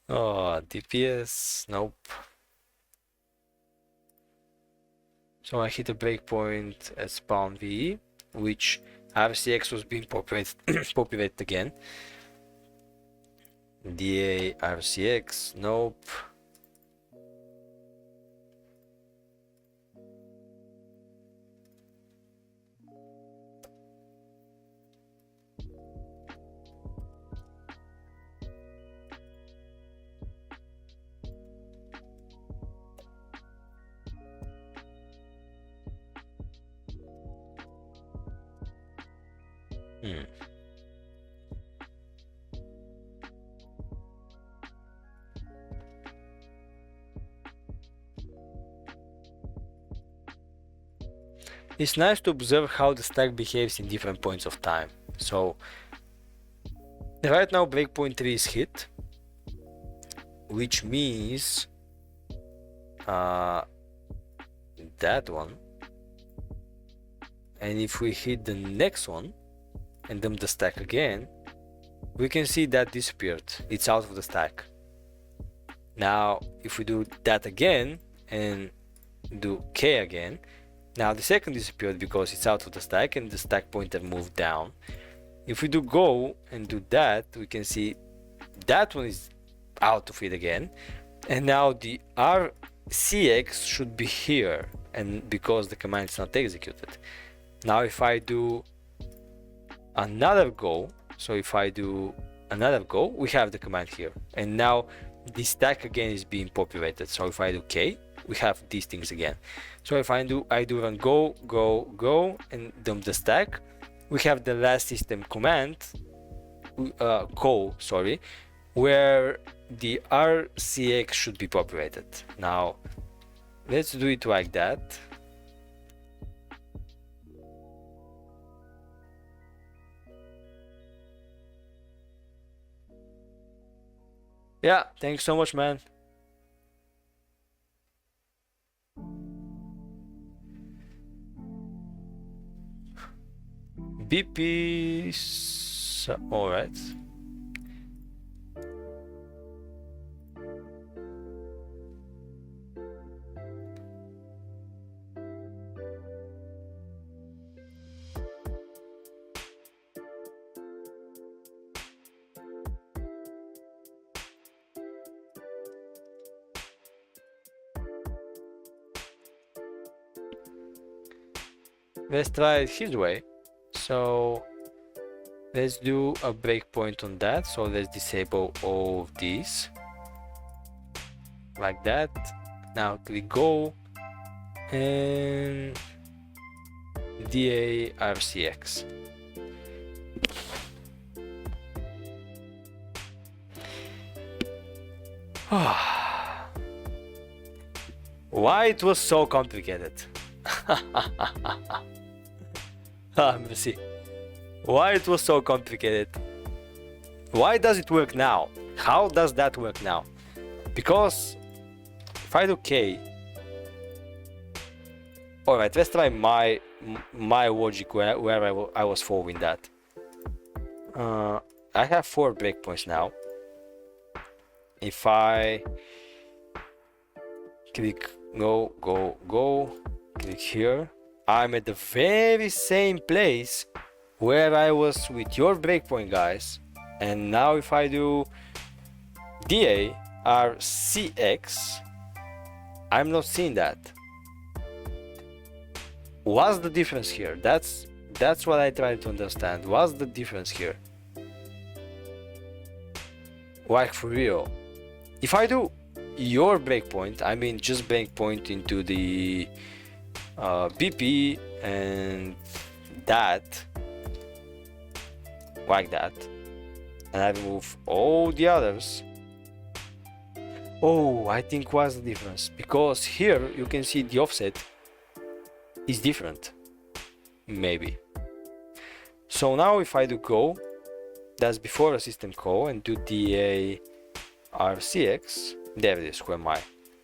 Oh, DPS. Nope. So I hit a breakpoint at spawn VE, which RCX was being populated again. DA RCX. Nope. It's nice to observe how the stack behaves in different points of time. So right now breakpoint 3 is hit, which means that one, and if we hit the next one and dump the stack again, we can see that disappeared. It's out of the stack. Now if we do that again and do K again, now the second disappeared because it's out of the stack and the stack pointer moved down. If we do go and do that, we can see that one is out of it again, and now the RCX should be here, and because the command is not executed. Now if I do another go, so if I do another go, we have the command here, and now the stack again is being populated. So if I do K, we have these things again. So if I do run go and dump the stack, we have the last system command call, sorry, where the RCX should be populated. Now let's do it like that. Yeah, thanks so much, man. BP, all right. Let's try it his way. So let's do a breakpoint on that. So let's disable all of these like that. Now click go and DA RCX. Why it was so complicated? Let me see. Why it was so complicated? Why does it work now? How does that work now? Because if I do K, all right, let's try my logic where I was following that. I have 4 breakpoints now. If I click go, click here, I'm at the very same place where I was with your breakpoint, guys. And now if I do DARCX, I'm not seeing that. What's the difference here? That's what I try to understand. What's the difference here? Like for real. If I do your breakpoint, I mean just breakpoint into the BP and that, like that, and I remove all the others. Oh, I think what's the difference? Because here you can see the offset is different, maybe. So now if I do go, that's before a system call, and do DARCX, there it is, who am I?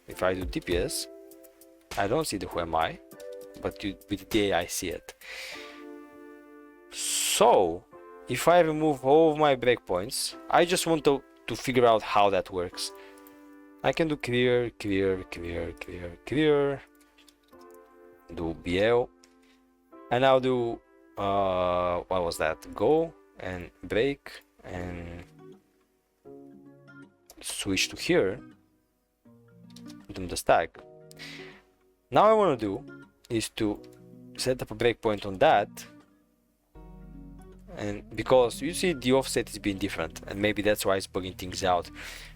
If I do DPS, I don't see the who am I, but with DA I see it. So if I remove all of my breakpoints, I just want to figure out how that works. I can do clear, do BL, and I'll do what was that? Go and break and switch to here, do the stack. Now I want to do is to set up a breakpoint on that, and because you see the offset is being different, and maybe that's why it's bugging things out,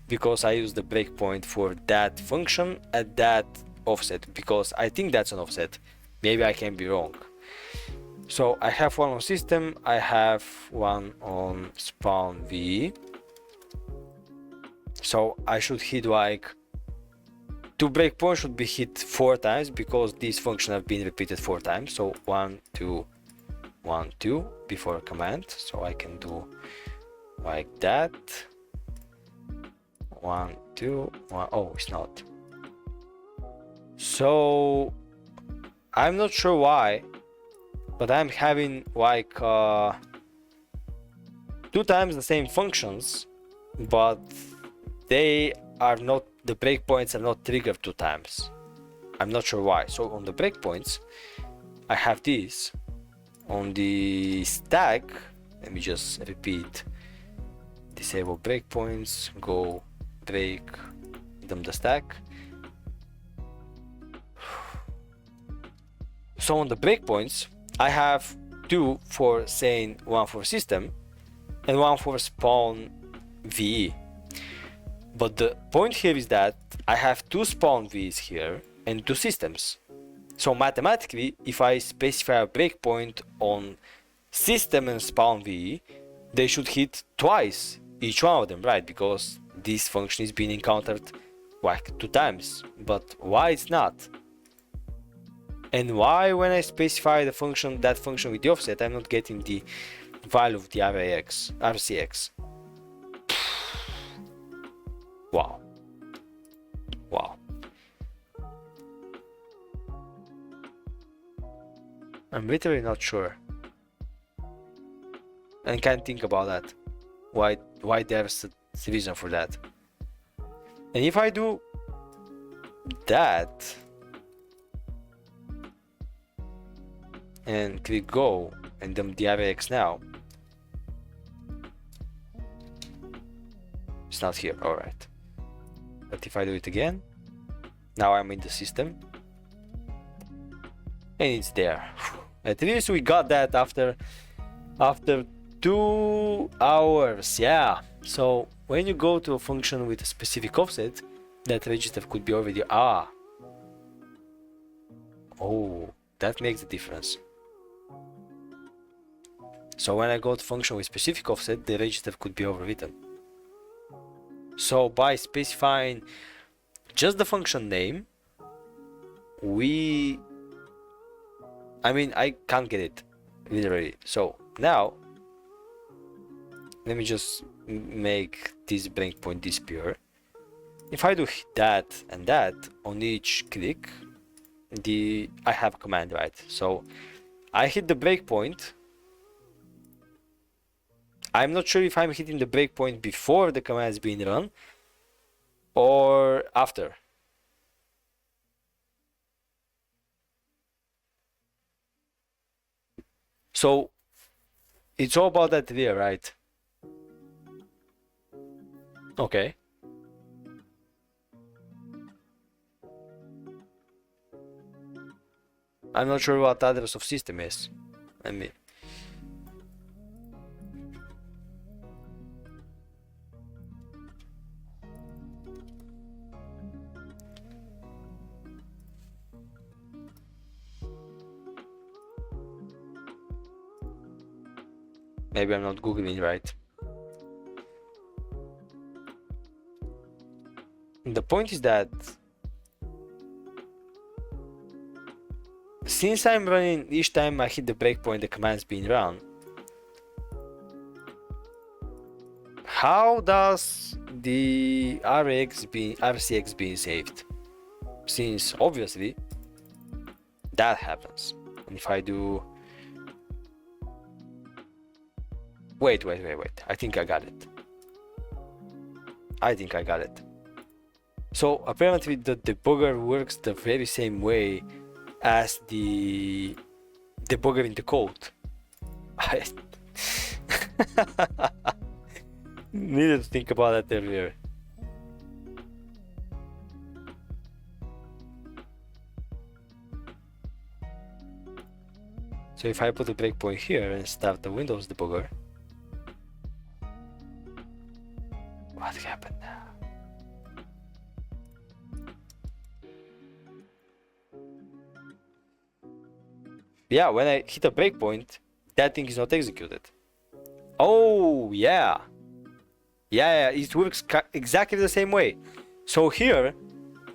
because I use the breakpoint for that function at that offset, because I think that's an offset. Maybe I can be wrong. So I have one on system, I have one on spawn VE. So I should hit like 2 breakpoints should be hit 4 times, because this function have been repeated 4 times. So 1 2 1 2 before a command. So I can do like that. 1 2 1. Oh, it's not. So I'm not sure why, but I'm having like 2 times the same functions, but they are not, the breakpoints are not triggered 2 times. I'm not sure why. So on the breakpoints, I have this. On the stack, let me just repeat: disable breakpoints, go break them the stack. So on the breakpoints, I have 2 for saying, 1 for system and 1 for spawn VE. But the point here is that I have 2 spawn VEs here and 2 systems. So mathematically, if I specify a breakpoint on system and spawn VE, they should hit twice each one of them, right? Because this function is being encountered like 2 times. But why it's not? And why when I specify the function, that function with the offset, I'm not getting the value of the RCX? Wow. Wow. I'm literally not sure. And can't think about that. Why there's a reason for that. And if I do that and click go and then the RX now, it's not here. Alright. But if I do it again, now I'm in the system and it's there. At least we got that after 2 hours. Yeah. So when you go to a function with a specific offset, that register could be already oh, that makes a difference. So when I go to function with specific offset, the register could be overwritten. So by specifying just the function name, I can't get it literally. So now let me just make this breakpoint disappear. If I do that and that on each click, I have a command, right? So I hit the breakpoint, I'm not sure if I'm hitting the breakpoint before the command is being run or after. So it's all about that there, right? Okay. I'm not sure what address of system is. Let me. Maybe I'm not googling right. The point is that since I'm running each time I hit the breakpoint, the command's being run. How does the RCX being saved? Since obviously that happens. And if I do, wait. I think I got it. So apparently the debugger works the very same way as the debugger in the code. I needed to think about that earlier. So if I put a breakpoint here and start the Windows debugger, what happened now? Yeah, when I hit a breakpoint, that thing is not executed. Oh, yeah. Yeah, it works exactly the same way. So here,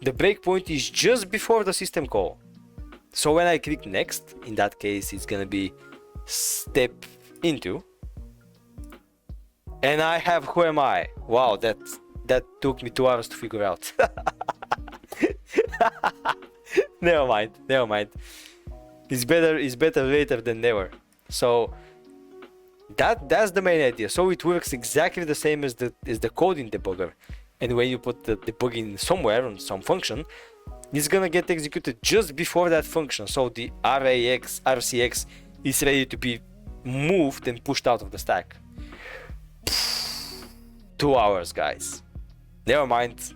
the breakpoint is just before the system call. So when I click next, in that case, it's gonna be step into. And I have who am I? Wow, that took me 2 hours to figure out. Never mind. It's better later than never. So that's the main idea. So it works exactly the same as the coding debugger. And when you put the debugging somewhere on some function, it's gonna get executed just before that function. So the RCX is ready to be moved and pushed out of the stack. 2 hours, guys. Never mind.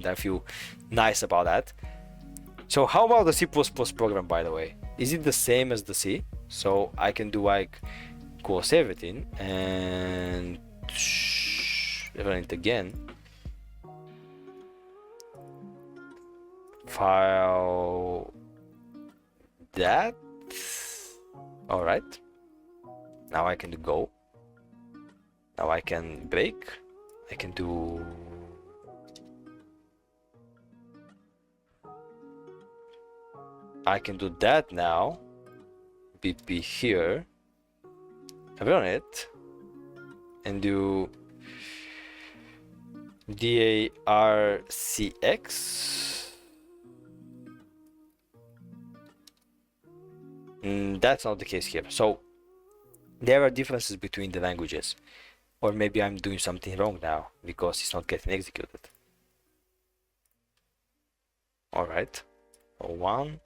I feel nice about that. So how about the C++ program, by the way? Is it the same as the C? So I can do like close everything and run it again. File that. All right. Now I can do go. Now I can break. I can do. I can do that now. BP here. Run it. And do DARCX. That's not the case here. So there are differences between the languages. Or maybe I'm doing something wrong now because it's not getting executed. Alright. 1,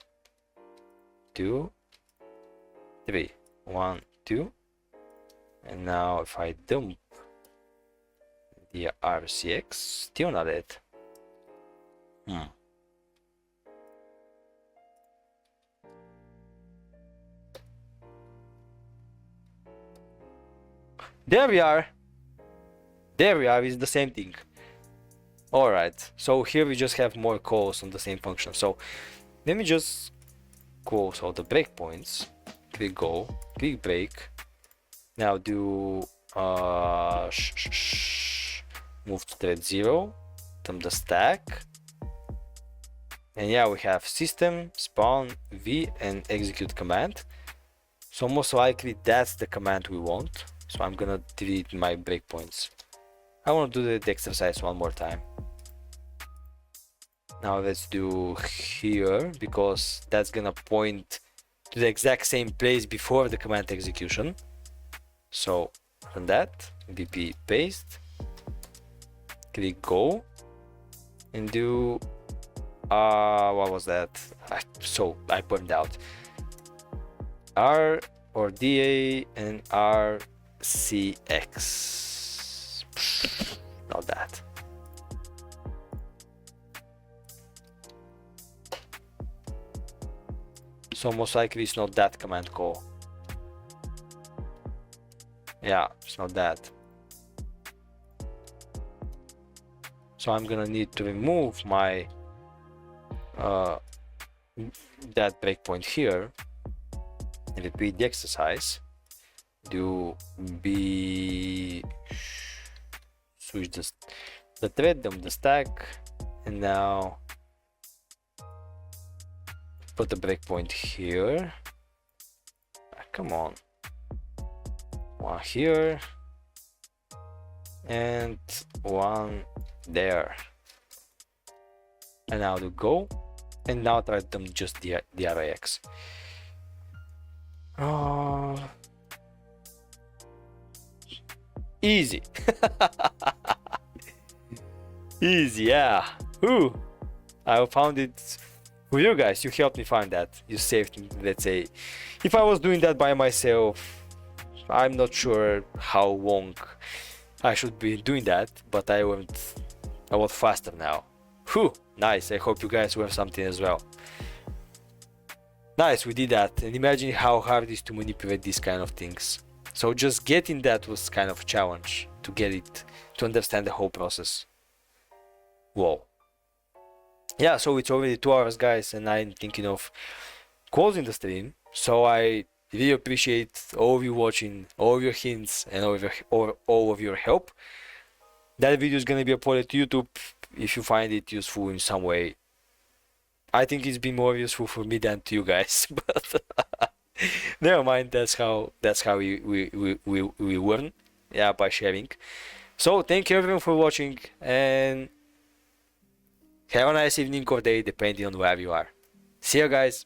2, 3. 1, 2. And now if I dump the RCX, still not it. There we are. Is the same thing. Alright, so here we just have more calls on the same function. So let me just close all the breakpoints. Click go, click break. Now do move to thread 0, dump the stack. And yeah, we have system, spawn, v, and execute command. So most likely that's the command we want. So I'm gonna delete my breakpoints. I want to do the exercise one more time. Now let's do here, because that's gonna point to the exact same place before the command execution. So run that, VP paste, click go, and do what was that? I pointed out R or DA and RCX. Not that. So most likely it's not that command call. Yeah, it's not that. So I'm gonna need to remove my that breakpoint here and repeat the exercise. Do B, switch the thread on the stack, and now put the breakpoint here. Come on, one here and one there, and now do go, and now try them just the RAX. Easy. Easy, yeah. Ooh, I found it with you guys. You helped me find that. You saved me. Let's say if I was doing that by myself, I'm not sure how long I should be doing that, but I went a lot faster now. Whew, nice. I hope you guys will have something as well. Nice, we did that. And imagine how hard it is to manipulate these kind of things. So just getting that was kind of a challenge to get it, to understand the whole process. Whoa. Yeah, so it's already 2 hours, guys, and I'm thinking of closing the stream. So I really appreciate all of you watching, all of your hints, and all of your help. That video is gonna be uploaded to YouTube if you find it useful in some way. I think it's been more useful for me than to you guys, but never mind. That's how we learn, yeah, by sharing. So thank you everyone for watching, and have a nice evening or day depending on where you are. See you guys.